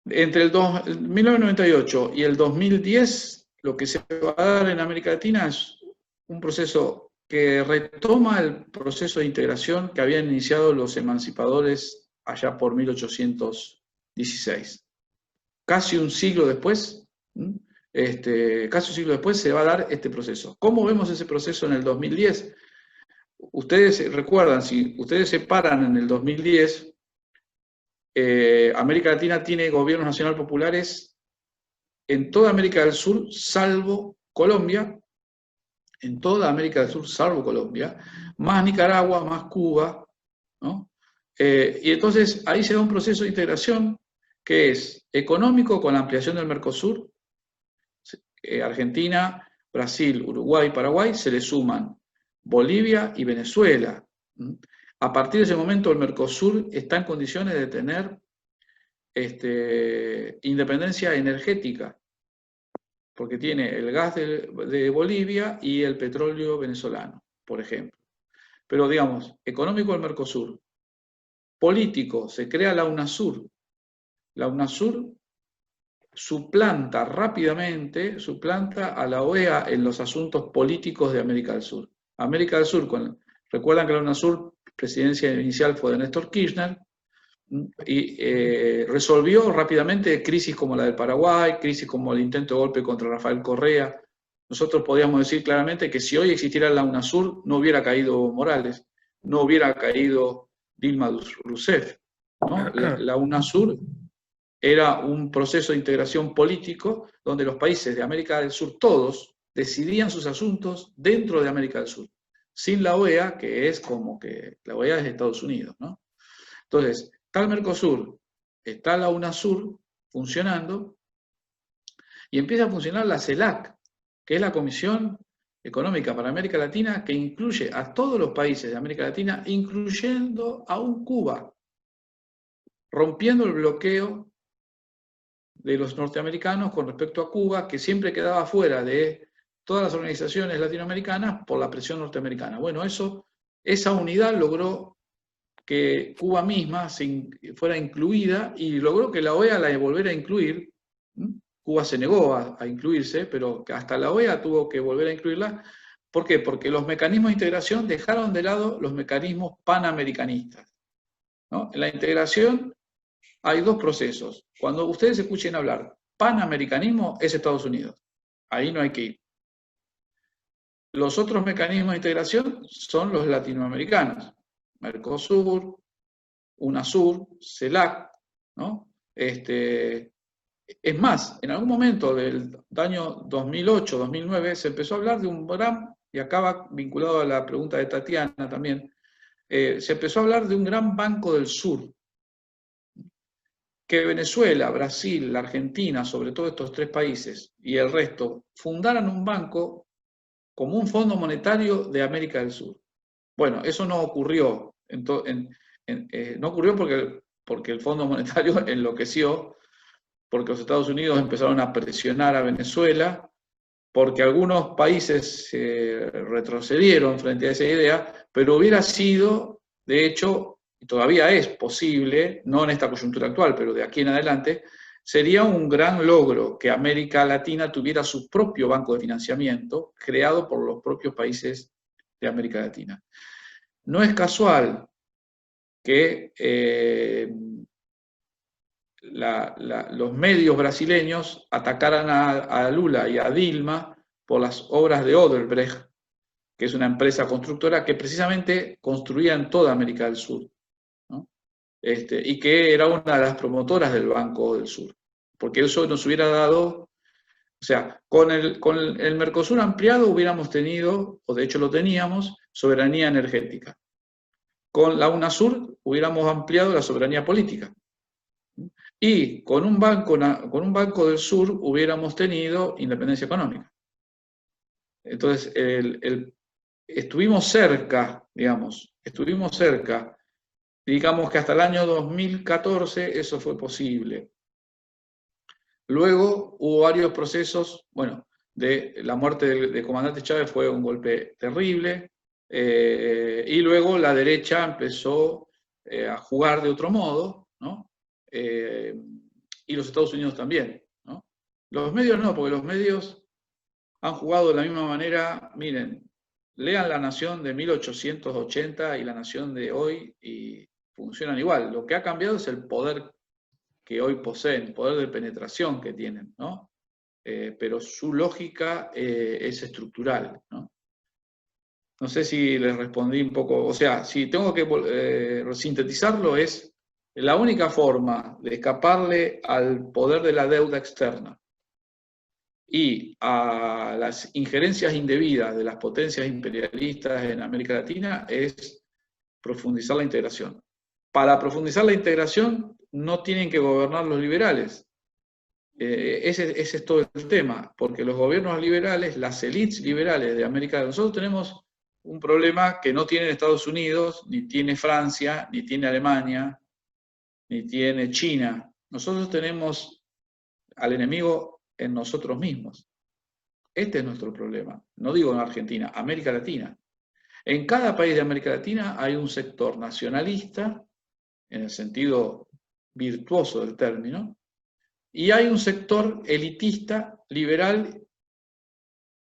entre el 1998 y el 2010, lo que se va a dar en América Latina es un proceso que retoma el proceso de integración que habían iniciado los emancipadores allá por 1816. Casi un siglo después, se va a dar este proceso. ¿Cómo vemos ese proceso en el 2010? Ustedes recuerdan, si ustedes se paran en el 2010, América Latina tiene gobiernos nacional populares en toda América del Sur, salvo Colombia, en toda América del Sur, salvo Colombia, más Nicaragua, más Cuba, ¿no? Y entonces ahí se da un proceso de integración que es económico con la ampliación del Mercosur. Argentina, Brasil, Uruguay, Paraguay, se le suman Bolivia y Venezuela. A partir de ese momento el Mercosur está en condiciones de tener independencia energética, porque tiene el gas de Bolivia y el petróleo venezolano, por ejemplo. Pero digamos, económico el Mercosur. Político, se crea la UNASUR. La UNASUR suplanta rápidamente, a la OEA en los asuntos políticos de América del Sur. América del Sur, recuerdan que la UNASUR, presidencia inicial fue de Néstor Kirchner, y resolvió rápidamente crisis como la del Paraguay, crisis como el intento de golpe contra Rafael Correa. Nosotros podríamos decir claramente que si hoy existiera la UNASUR, no hubiera caído Morales, no hubiera caído Dilma Rousseff, ¿no? La UNASUR era un proceso de integración político donde los países de América del Sur, todos, decidían sus asuntos dentro de América del Sur. sin la OEA, que es como que la OEA es de Estados Unidos, ¿no? Entonces, está el Mercosur, está la UNASUR funcionando, y empieza a funcionar la CELAC, que es la Comisión Económica para América Latina, que incluye a todos los países de América Latina, incluyendo aún Cuba, rompiendo el bloqueo de los norteamericanos con respecto a Cuba, que siempre quedaba fuera de todas las organizaciones latinoamericanas por la presión norteamericana. Bueno, esa unidad logró que Cuba misma fuera incluida y logró que la OEA la volviera a incluir. Cuba se negó a incluirse, pero hasta la OEA tuvo que volver a incluirla. ¿Por qué? Porque los mecanismos de integración dejaron de lado los mecanismos panamericanistas, ¿no? En la integración hay dos procesos. Cuando ustedes escuchen hablar panamericanismo, es Estados Unidos. Ahí no hay que ir. Los otros mecanismos de integración son los latinoamericanos. Mercosur, UNASUR, CELAC, ¿no? Es más, en algún momento del año 2008, 2009, se empezó a hablar de un gran, y acá vinculado a la pregunta de Tatiana también, se empezó a hablar de un gran banco del sur. Que Venezuela, Brasil, la Argentina, sobre todo estos tres países, y el resto, fundaran un banco como un fondo monetario de América del Sur. Bueno, eso no ocurrió. No ocurrió porque el Fondo Monetario enloqueció, porque los Estados Unidos empezaron a presionar a Venezuela, porque algunos países retrocedieron frente a esa idea, pero hubiera sido, de hecho, y todavía es posible, no en esta coyuntura actual, pero de aquí en adelante, sería un gran logro que América Latina tuviera su propio banco de financiamiento, creado por los propios países de América Latina. No es casual que los medios brasileños atacaran a Lula y a Dilma por las obras de Odebrecht, que es una empresa constructora que precisamente construía en toda América del Sur, ¿no? Y que era una de las promotoras del Banco del Sur, porque eso nos hubiera dado, o sea, con el Mercosur ampliado hubiéramos tenido, o de hecho lo teníamos, soberanía energética. Con la UNASUR hubiéramos ampliado la soberanía política. Y con un banco del sur hubiéramos tenido independencia económica. Entonces, estuvimos cerca, digamos que hasta el año 2014 eso fue posible. Luego hubo varios procesos, bueno, la muerte del comandante Chávez fue un golpe terrible, y luego la derecha empezó a jugar de otro modo, ¿no? Y los Estados Unidos también, ¿no? Los medios no, porque los medios han jugado de la misma manera. Miren, lean La Nación de 1880 y La Nación de hoy y funcionan igual. Lo que ha cambiado es el poder que hoy poseen, el poder de penetración que tienen, ¿no? Pero su lógica es estructural, ¿no? No sé si les respondí un poco, o sea, si tengo que sintetizarlo, es la única forma de escaparle al poder de la deuda externa y a las injerencias indebidas de las potencias imperialistas en América Latina es profundizar la integración. Para profundizar la integración no tienen que gobernar los liberales. Ese es todo el tema, porque los gobiernos liberales, las élites liberales de América Latina, nosotros tenemos un problema que no tiene Estados Unidos, ni tiene Francia, ni tiene Alemania, ni tiene China. Nosotros tenemos al enemigo en nosotros mismos. Este es nuestro problema. No digo en Argentina, América Latina. En cada país de América Latina hay un sector nacionalista, en el sentido virtuoso del término, y hay un sector elitista, liberal,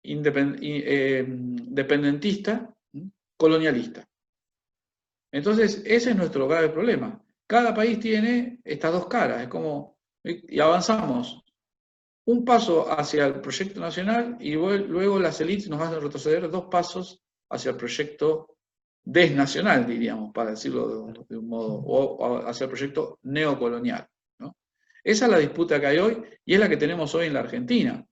dependentista, colonialista. Entonces, ese es nuestro grave problema. Cada país tiene estas dos caras, es como, y avanzamos un paso hacia el proyecto nacional y luego las élites nos hacen retroceder 2 pasos hacia el proyecto desnacional, diríamos, para decirlo de un modo, o hacia el proyecto neocolonial, ¿no? Esa es la disputa que hay hoy y es la que tenemos hoy en la Argentina.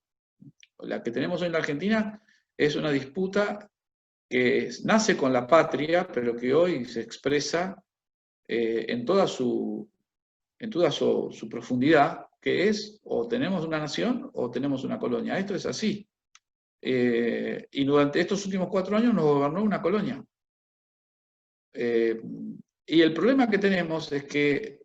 La que tenemos hoy en la Argentina es una disputa que nace con la patria, pero que hoy se expresa en toda su profundidad, que es o tenemos una nación o tenemos una colonia. Esto es así. Y durante estos últimos 4 años nos gobernó una colonia. Y el problema que tenemos es que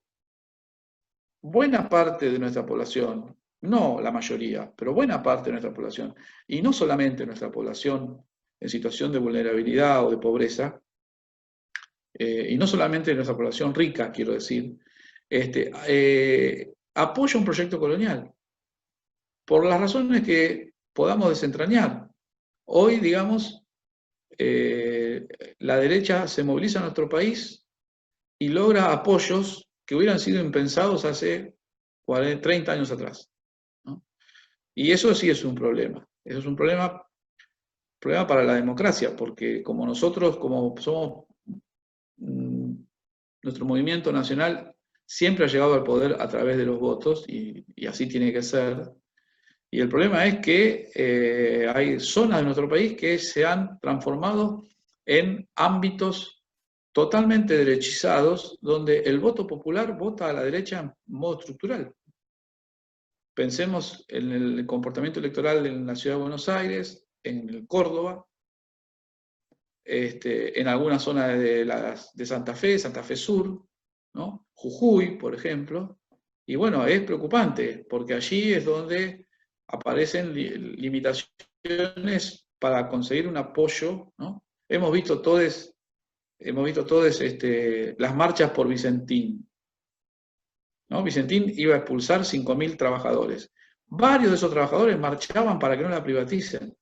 buena parte de nuestra población, no la mayoría, pero buena parte de nuestra población, y no solamente nuestra población en situación de vulnerabilidad o de pobreza, y no solamente nuestra población rica, quiero decir, apoya un proyecto colonial, por las razones que podamos desentrañar. Hoy, digamos, la derecha se moviliza en nuestro país y logra apoyos que hubieran sido impensados hace 30 años atrás, ¿no? Y eso sí es un problema. Eso es un problema para la democracia, porque como nosotros, como somos, nuestro movimiento nacional siempre ha llegado al poder a través de los votos, y así tiene que ser. Y el problema es que hay zonas de nuestro país que se han transformado en ámbitos totalmente derechizados, donde el voto popular vota a la derecha en modo estructural. Pensemos en el comportamiento electoral en la ciudad de Buenos Aires, en Córdoba, en algunas zonas de Santa Fe Sur, ¿no? Jujuy, por ejemplo. Y bueno, es preocupante, porque allí es donde aparecen limitaciones para conseguir un apoyo, ¿no? Hemos visto todas las marchas por Vicentín, ¿no? Vicentín iba a expulsar 5.000 trabajadores. Varios de esos trabajadores marchaban para que no la privaticen,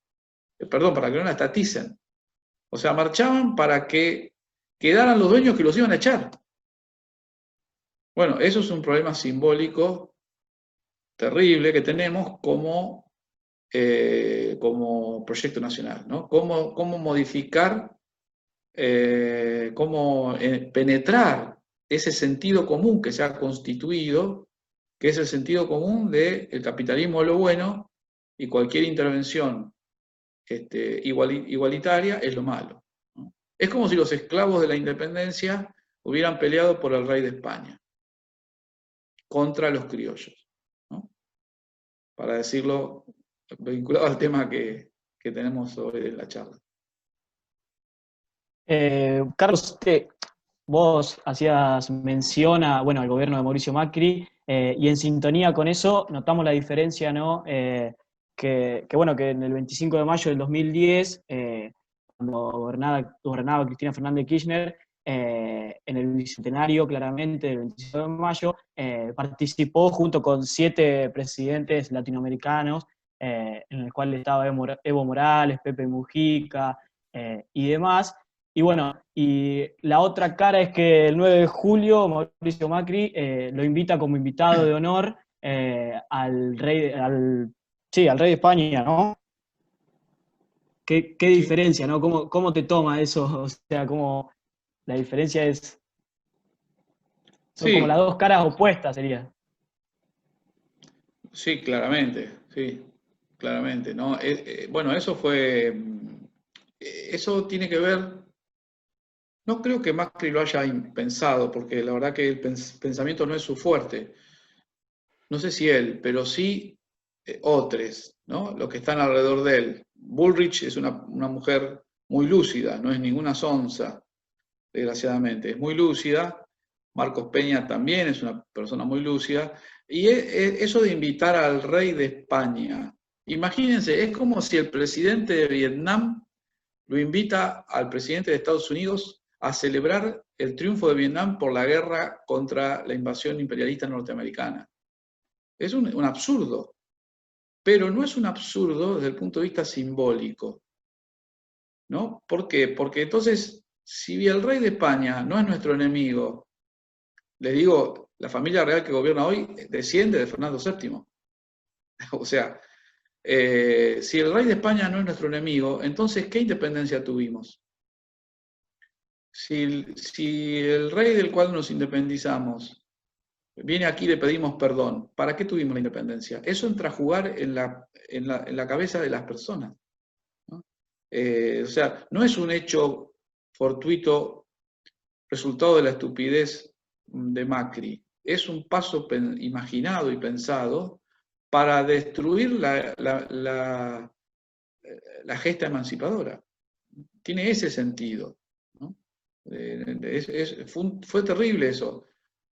para que no la estaticen. O sea, marchaban para que quedaran los dueños que los iban a echar. Bueno, eso es un problema simbólico terrible que tenemos como proyecto nacional, ¿no? Cómo modificar, cómo penetrar ese sentido común que se ha constituido, que es el sentido común del capitalismo lo bueno, y cualquier intervención igualitaria es lo malo, ¿no? Es como si los esclavos de la independencia hubieran peleado por el rey de España contra los criollos, ¿no? Para decirlo vinculado al tema que tenemos hoy en la charla. Carlos, vos hacías mención al gobierno de Mauricio Macri, y en sintonía con eso notamos la diferencia, ¿no? Que en el 25 de mayo del 2010, cuando gobernaba Cristina Fernández de Kirchner, en el bicentenario claramente del 25 de mayo, participó junto con 7 presidentes latinoamericanos, en el cual estaba Evo Morales, Pepe Mujica y demás. Y bueno, y la otra cara es que el 9 de julio Mauricio Macri lo invita como invitado de honor al rey de España, ¿no? ¿Qué diferencia, ¿no? ¿Cómo te toma eso? O sea, ¿cómo la diferencia es? Son como las dos caras opuestas, sería. Sí, claramente, ¿no? Bueno, eso tiene que ver, no creo que Macri lo haya pensado, porque la verdad que el pensamiento no es su fuerte. No sé si él, pero sí otros, ¿no? Los que están alrededor de él. Bullrich es una mujer muy lúcida, no es ninguna sonsa, desgraciadamente, es muy lúcida. Marcos Peña también es una persona muy lúcida. Y eso de invitar al rey de España, imagínense, es como si el presidente de Vietnam lo invita al presidente de Estados Unidos a celebrar el triunfo de Vietnam por la guerra contra la invasión imperialista norteamericana. Es un absurdo, pero no es un absurdo desde el punto de vista simbólico, ¿no? ¿Por qué? Porque entonces, si el rey de España no es nuestro enemigo, les digo, la familia real que gobierna hoy desciende de Fernando VII. O sea, si el rey de España no es nuestro enemigo, entonces, ¿qué independencia tuvimos? Si el rey del cual nos independizamos viene aquí y le pedimos perdón, ¿para qué tuvimos la independencia? Eso entra a jugar en la cabeza de las personas, ¿no? O sea, no es un hecho fortuito resultado de la estupidez de Macri. Es un paso imaginado y pensado para destruir la gesta emancipadora. Tiene ese sentido, ¿no? Fue terrible eso,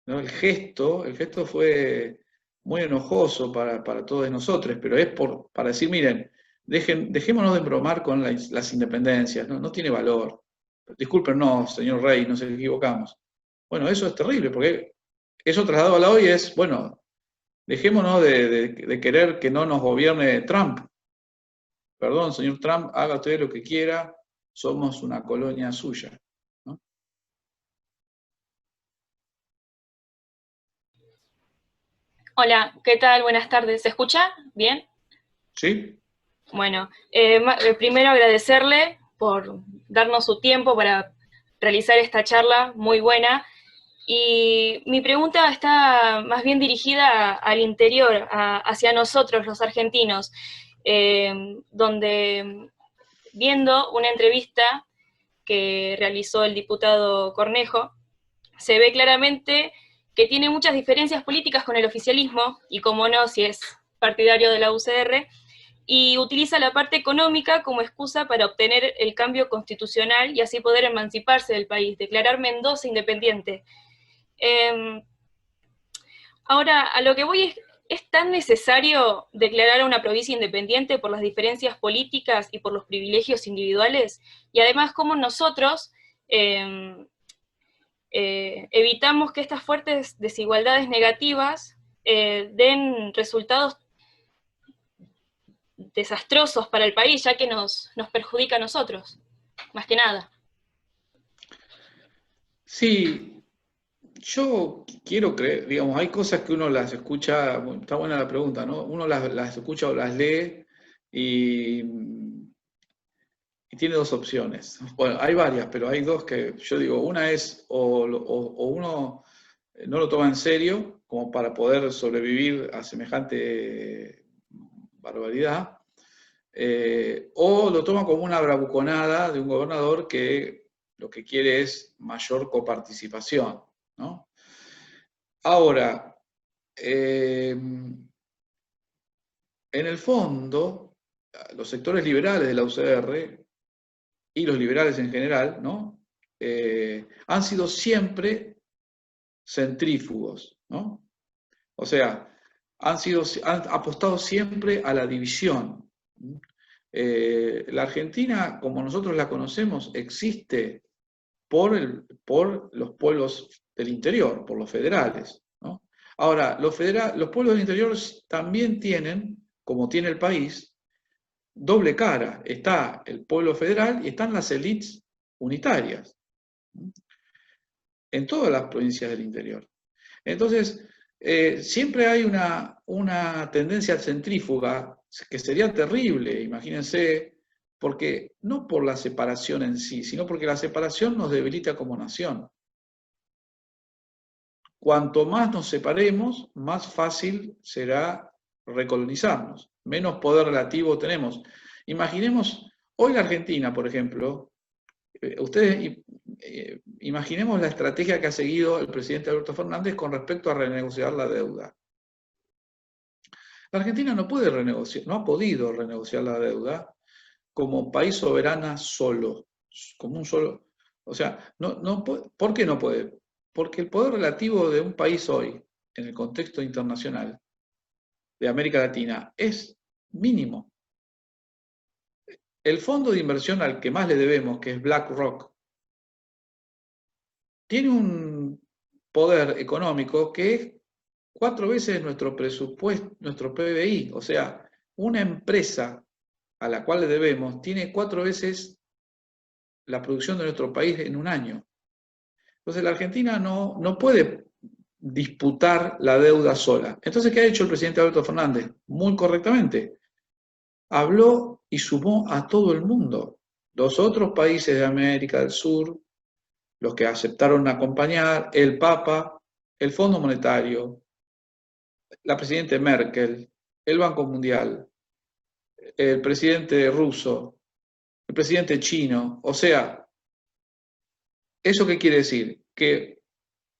¿no? El gesto fue muy enojoso para todos nosotros, pero es para decir, miren, dejémonos de bromar con las independencias, ¿no? No tiene valor. Discúlpenos, señor Rey, nos equivocamos. Bueno, eso es terrible, porque eso trasladado a la hoy es, bueno, dejémonos de querer que no nos gobierne Trump. Perdón, señor Trump, haga usted lo que quiera, somos una colonia suya, ¿no? Hola, ¿qué tal? Buenas tardes. ¿Se escucha? ¿Bien? ¿Sí? Bueno, primero agradecerle por darnos su tiempo para realizar esta charla muy buena. Y mi pregunta está más bien dirigida al interior, hacia nosotros, los argentinos, donde viendo una entrevista que realizó el diputado Cornejo, se ve claramente que tiene muchas diferencias políticas con el oficialismo, y como no, si es partidario de la UCR, y utiliza la parte económica como excusa para obtener el cambio constitucional y así poder emanciparse del país, declarar Mendoza independiente. Ahora, a lo que voy ¿es tan necesario declarar a una provincia independiente por las diferencias políticas y por los privilegios individuales? Y además, ¿cómo nosotros evitamos que estas fuertes desigualdades negativas den resultados desastrosos para el país, ya que nos perjudica a nosotros, más que nada? Sí, yo quiero creer, digamos, hay cosas que uno las escucha, está buena la pregunta, ¿no? Uno las escucha o las lee y tiene dos opciones. Bueno, hay varias, pero hay dos que yo digo, una es o uno no lo toma en serio como para poder sobrevivir a semejante barbaridad, o lo toma como una bravuconada de un gobernador que lo que quiere es mayor coparticipación, ¿no? Ahora, en el fondo, los sectores liberales de la UCR y los liberales en general, ¿no? Han sido siempre centrífugos, ¿no? O sea, han apostado siempre a la división. La Argentina, como nosotros la conocemos, existe por los pueblos del interior, por los federales, ¿no? Ahora, los pueblos del interior también tienen, como tiene el país, doble cara. Está el pueblo federal y están las élites unitarias, ¿no? En todas las provincias del interior. Entonces, siempre hay una tendencia centrífuga que sería terrible, imagínense, porque no por la separación en sí, sino porque la separación nos debilita como nación. Cuanto más nos separemos, más fácil será recolonizarnos, menos poder relativo tenemos. Imaginemos, hoy la Argentina, por ejemplo, ustedes imaginemos la estrategia que ha seguido el presidente Alberto Fernández con respecto a renegociar la deuda. La Argentina no puede renegociar, no ha podido renegociar la deuda como país soberana solo, como un solo. O sea, ¿por qué no puede? Porque el poder relativo de un país hoy, en el contexto internacional de América Latina, es mínimo. El fondo de inversión al que más le debemos, que es BlackRock, tiene un poder económico que es 4 veces nuestro presupuesto, nuestro PBI. O sea, una empresa a la cual le debemos tiene 4 veces la producción de nuestro país en un año. Entonces la Argentina no puede disputar la deuda sola. Entonces, ¿qué ha hecho el presidente Alberto Fernández? Muy correctamente. Habló y sumó a todo el mundo. Los otros países de América del Sur, los que aceptaron acompañar, el Papa, el Fondo Monetario, la presidenta Merkel, el Banco Mundial, el presidente ruso, el presidente chino. O sea, ¿eso qué quiere decir? Que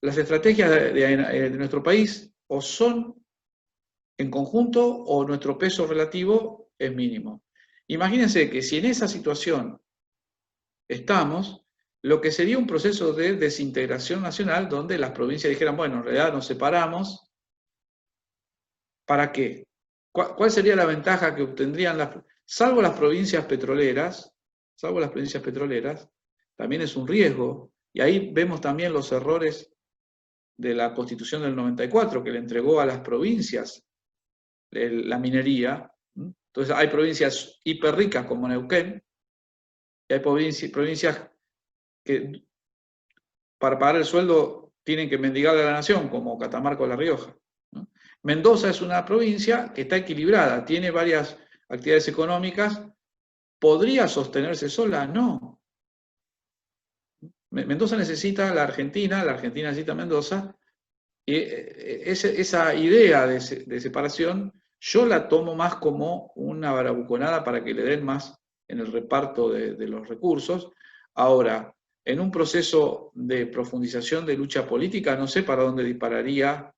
las estrategias de nuestro país o son en conjunto o nuestro peso relativo es mínimo. Imagínense que si en esa situación estamos, lo que sería un proceso de desintegración nacional donde las provincias dijeran, bueno, en realidad nos separamos, ¿para qué? ¿Cuál sería la ventaja que obtendrían salvo las provincias petroleras, también es un riesgo, y ahí vemos también los errores de la Constitución del 94, que le entregó a las provincias la minería. Entonces hay provincias hiper ricas como Neuquén, y hay provincias que para pagar el sueldo tienen que mendigarle a la nación, como Catamarca o La Rioja, ¿no? Mendoza es una provincia que está equilibrada, tiene varias actividades económicas. ¿Podría sostenerse sola? No. Mendoza necesita la Argentina necesita Mendoza, y esa idea de separación yo la tomo más como una barabuconada para que le den más en el reparto de los recursos. Ahora, en un proceso de profundización de lucha política, no sé para dónde dispararía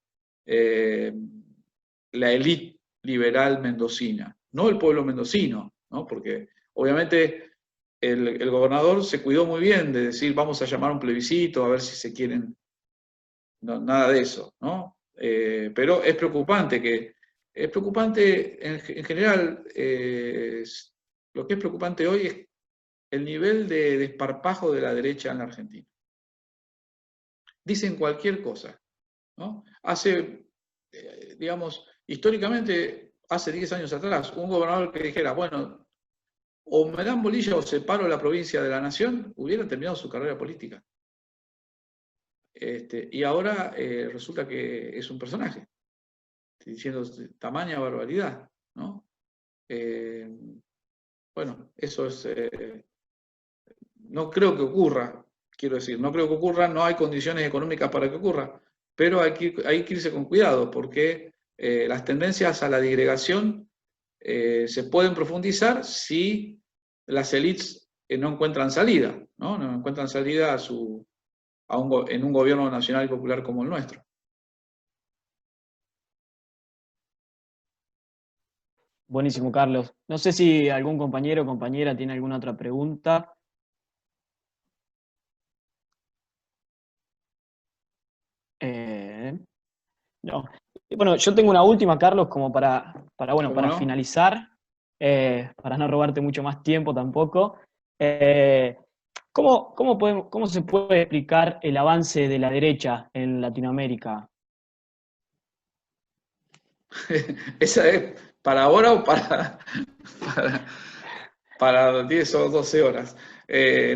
la élite liberal mendocina, no el pueblo mendocino, ¿no? Porque obviamente el gobernador se cuidó muy bien de decir vamos a llamar a un plebiscito a ver si se quieren. No, nada de eso, ¿no? Pero es preocupante en general, lo que es preocupante hoy es el nivel de desparpajo de la derecha en la Argentina. Dicen cualquier cosa, ¿no? Digamos, históricamente, hace 10 años atrás, un gobernador que dijera, bueno, o me dan bolilla o separo la provincia de la nación, hubiera terminado su carrera política. Y ahora resulta que es un personaje, diciendo tamaña barbaridad, ¿no? Bueno, eso es, no creo que ocurra, quiero decir, no creo que ocurra, no hay condiciones económicas para que ocurra, pero hay que irse con cuidado, porque las tendencias a la disgregación se pueden profundizar si las élites no encuentran salida, ¿no? No encuentran salida en un gobierno nacional y popular como el nuestro. Buenísimo, Carlos. No sé si algún compañero o compañera tiene alguna otra pregunta. No. Bueno, yo tengo una última, Carlos, como para finalizar, para no robarte mucho más tiempo tampoco. ¿Cómo se puede explicar el avance de la derecha en Latinoamérica? ¿Esa es para ahora o para 10 o 12 horas?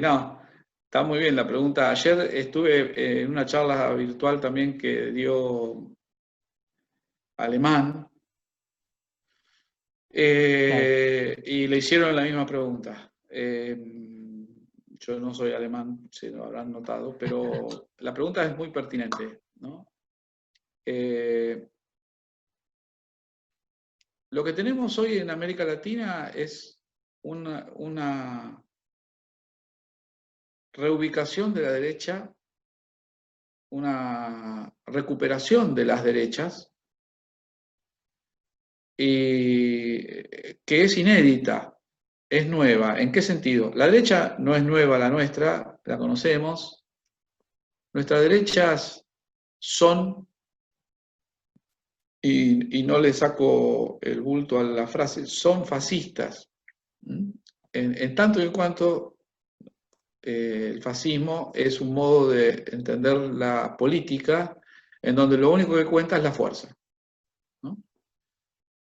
No, está muy bien la pregunta. Ayer estuve en una charla virtual también que dio Alemán, y le hicieron la misma pregunta. Yo no soy alemán, si lo habrán notado, pero la pregunta es muy pertinente, ¿no? Lo que tenemos hoy en América Latina es una reubicación de la derecha, una recuperación de las derechas, y que es inédita, es nueva. ¿En qué sentido? La derecha no es nueva la nuestra, la conocemos. Nuestras derechas son, y no le saco el bulto a la frase, son fascistas. En tanto y en cuanto el fascismo es un modo de entender la política en donde lo único que cuenta es la fuerza, ¿no?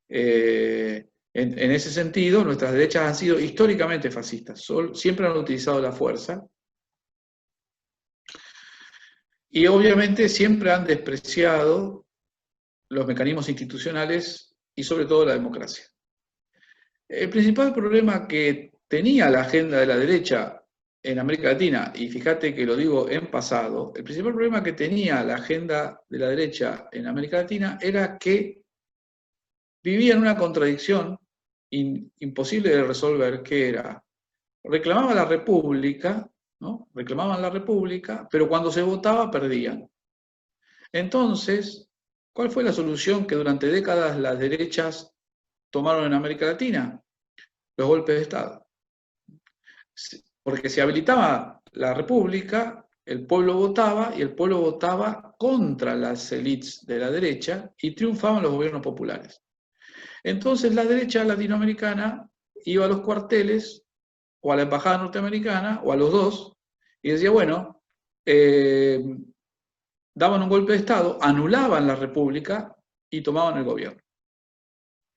En ese sentido, nuestras derechas han sido históricamente fascistas, siempre han utilizado la fuerza y obviamente siempre han despreciado los mecanismos institucionales y sobre todo la democracia. El principal problema que tenía la agenda de la derecha en América Latina, y fíjate que lo digo en pasado, el principal problema que tenía la agenda de la derecha en América Latina era que vivía en una contradicción imposible de resolver, que era reclamaban la república, ¿no? Reclamaban la república, pero cuando se votaba perdían. Entonces, ¿cuál fue la solución que durante décadas las derechas tomaron en América Latina? Los golpes de Estado. Porque se habilitaba la república, el pueblo votaba, y el pueblo votaba contra las élites de la derecha, y triunfaban los gobiernos populares. Entonces la derecha latinoamericana iba a los cuarteles, o a la embajada norteamericana, o a los dos, y decía, bueno, daban un golpe de Estado, anulaban la república y tomaban el gobierno.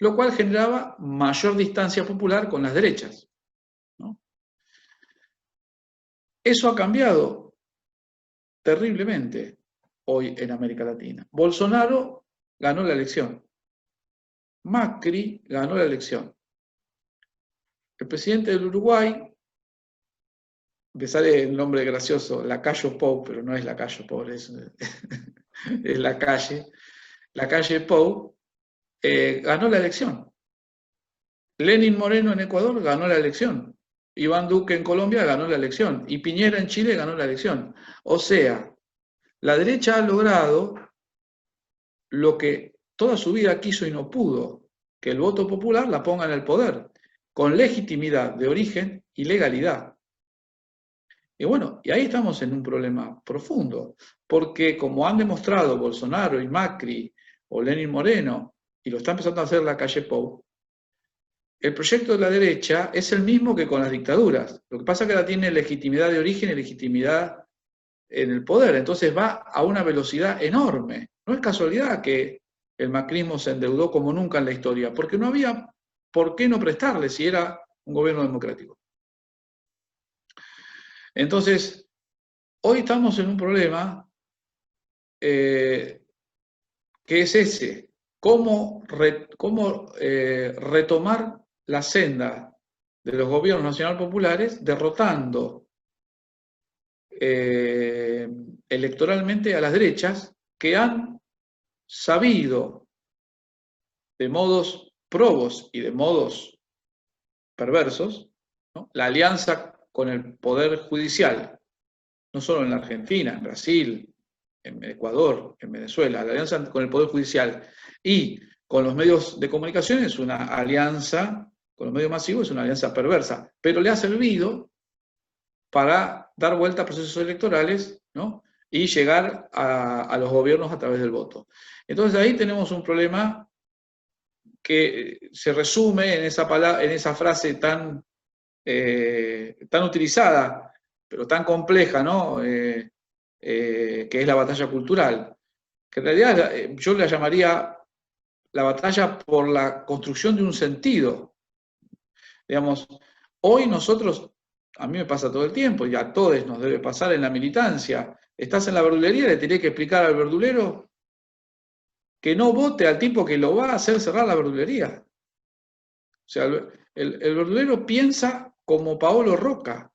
Lo cual generaba mayor distancia popular con las derechas, ¿no? Eso ha cambiado terriblemente hoy en América Latina. Bolsonaro ganó la elección. Macri ganó la elección. El presidente del Uruguay, me sale el nombre gracioso, Lacayo Pou, pero no es Lacayo Pou, es la calle Pou, ganó la elección. Lenín Moreno en Ecuador ganó la elección. Iván Duque en Colombia ganó la elección. Y Piñera en Chile ganó la elección. O sea, la derecha ha logrado lo que toda su vida quiso y no pudo, que el voto popular la ponga en el poder, con legitimidad de origen y legalidad. Y bueno, y ahí estamos en un problema profundo, porque como han demostrado Bolsonaro y Macri o Lenín Moreno, y lo está empezando a hacer la calle Pou, el proyecto de la derecha es el mismo que con las dictaduras. Lo que pasa es que ahora tiene legitimidad de origen y legitimidad en el poder, entonces va a una velocidad enorme. No es casualidad que el macrismo se endeudó como nunca en la historia, porque no había por qué no prestarle si era un gobierno democrático. Entonces, hoy estamos en un problema que es ese, cómo retomar la senda de los gobiernos nacional populares derrotando electoralmente a las derechas que han sabido de modos probos y de modos perversos, ¿no? La alianza con el poder judicial, no solo en la Argentina, en Brasil, en Ecuador, en Venezuela, la alianza con el poder judicial y con los medios de comunicación es una alianza, con los medios masivos es una alianza perversa, pero le ha servido para dar vuelta a procesos electorales, ¿no? Y llegar a los gobiernos a través del voto. Entonces ahí tenemos un problema que se resume en esa frase tan utilizada, pero tan compleja, ¿no? Que es la batalla cultural, que en realidad yo la llamaría la batalla por la construcción de un sentido. Digamos, hoy nosotros, a mí me pasa todo el tiempo, y a todos nos debe pasar en la militancia, estás en la verdulería y le tenés que explicar al verdulero que no vote al tipo que lo va a hacer cerrar la verdulería. O sea, el verdulero piensa como Paolo Roca.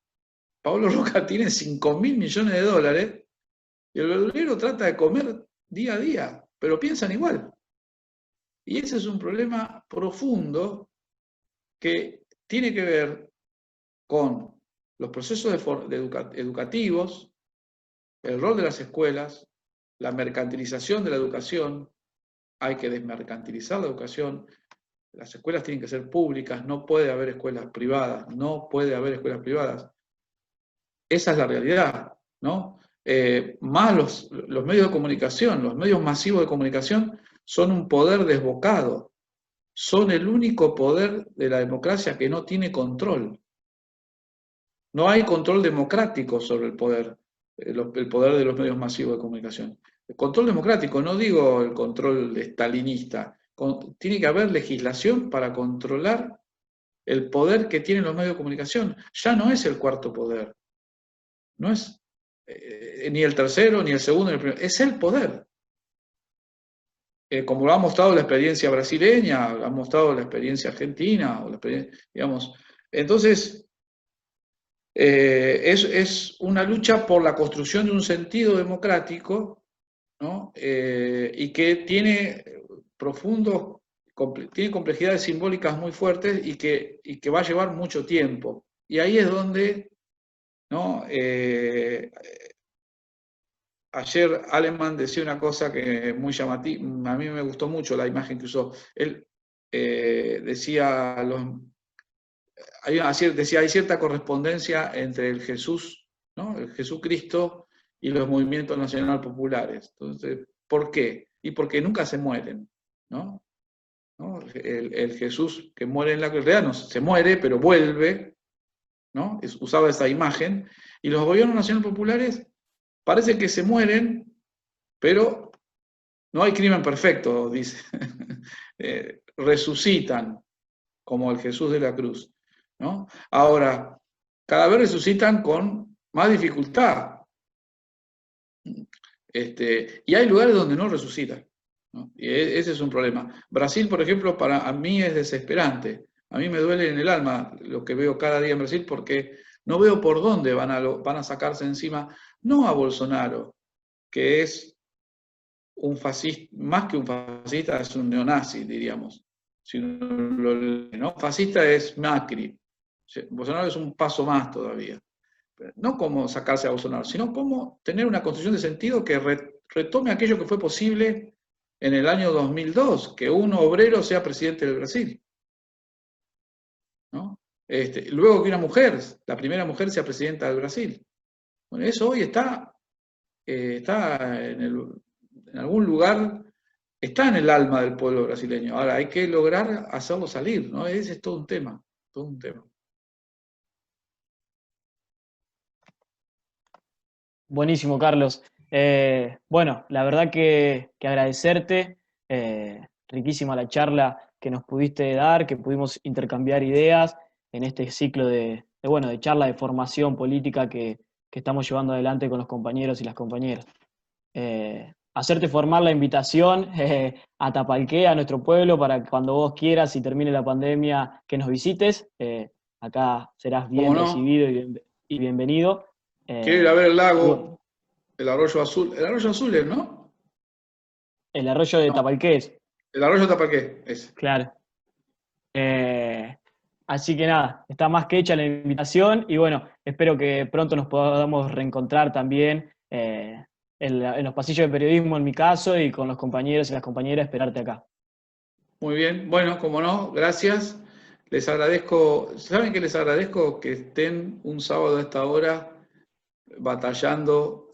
Paolo Roca tiene 5.000 millones de dólares y el verdulero trata de comer día a día, pero piensan igual. Y ese es un problema profundo que tiene que ver con los procesos educativos, el rol de las escuelas, la mercantilización de la educación. Hay que desmercantilizar la educación. Las escuelas tienen que ser públicas, no puede haber escuelas privadas, no puede haber escuelas privadas. Esa es la realidad, ¿no? Más los medios de comunicación, los medios masivos de comunicación son un poder desbocado, son el único poder de la democracia que no tiene control. No hay control democrático sobre el poder de los medios masivos de comunicación. El control democrático, no digo el control stalinista, tiene que haber legislación para controlar el poder que tienen los medios de comunicación. Ya no es el cuarto poder, no es ni el tercero, ni el segundo, ni el primero, es el poder. Como lo ha mostrado la experiencia brasileña, lo ha mostrado la experiencia argentina, digamos. Entonces, es una lucha por la construcción de un sentido democrático, ¿no? Y que tiene tiene complejidades simbólicas muy fuertes y que va a llevar mucho tiempo. Y ahí es donde, ¿no? Ayer Aleman decía una cosa que es muy llamativa, a mí me gustó mucho la imagen que usó. Él decía, hay cierta correspondencia entre el Jesús, ¿no? El Jesucristo y los movimientos nacional populares. Entonces, ¿por qué? Y porque nunca se mueren, ¿no? El Jesús que muere en la cruz, en realidad no se muere, pero vuelve, ¿no? Usaba esa imagen. Y los gobiernos nacionales populares parece que se mueren, pero no hay crimen perfecto, dice. Resucitan, como el Jesús de la cruz, ¿no? Ahora, cada vez resucitan con más dificultad. Y hay lugares donde no resucitan, ¿no? Y ese es un problema. Brasil, por ejemplo, para mí es desesperante. A mí me duele en el alma lo que veo cada día en Brasil, porque no veo por dónde van a sacarse encima, no a Bolsonaro, que es un fascista, más que un fascista, es un neonazi, diríamos. ¿No? Fascista es Macri. Bolsonaro es un paso más todavía. No como sacarse a Bolsonaro, sino como tener una construcción de sentido que retome aquello que fue posible en el año 2002, que un obrero sea presidente del Brasil, ¿no? Luego que una mujer, la primera mujer, sea presidenta del Brasil. Bueno, eso hoy está en algún lugar, está en el alma del pueblo brasileño. Ahora hay que lograr hacerlo salir, ¿no? Ese es todo un tema, todo un tema. Buenísimo, Carlos. Bueno, la verdad que agradecerte, riquísima la charla que nos pudiste dar, que pudimos intercambiar ideas en este ciclo de charla de formación política que estamos llevando adelante con los compañeros y las compañeras. Hacerte formar la invitación a Tapalqué, a nuestro pueblo, para que cuando vos quieras y termine la pandemia que nos visites. Acá serás bien recibido y bienvenido. Quiero ir a ver el lago, el arroyo azul. El arroyo azul es, ¿no? El arroyo de Tapalqué. El arroyo de Tapalqué, ese. Claro. Así que nada, está más que hecha la invitación y bueno, espero que pronto nos podamos reencontrar también en los pasillos de periodismo, en mi caso, y con los compañeros y las compañeras, esperarte acá. Muy bien, bueno, como no, gracias. Les agradezco, ¿saben qué les agradezco? Que estén un sábado a esta hora batallando,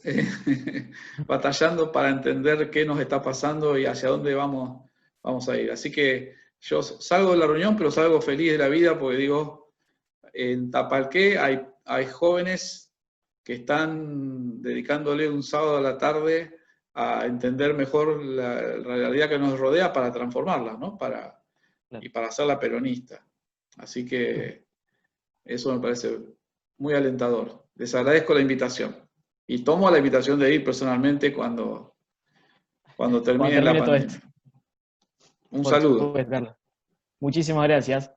batallando para entender qué nos está pasando y hacia dónde vamos a ir. Así que yo salgo de la reunión, pero salgo feliz de la vida porque digo, en Tapalqué hay jóvenes que están dedicándole un sábado a la tarde a entender mejor la realidad que nos rodea para transformarla, ¿no? Y para hacerla peronista. Así que eso me parece muy alentador. Les agradezco la invitación. Y tomo la invitación de ir personalmente cuando termine la pandemia. Un saludo. Muchísimas gracias.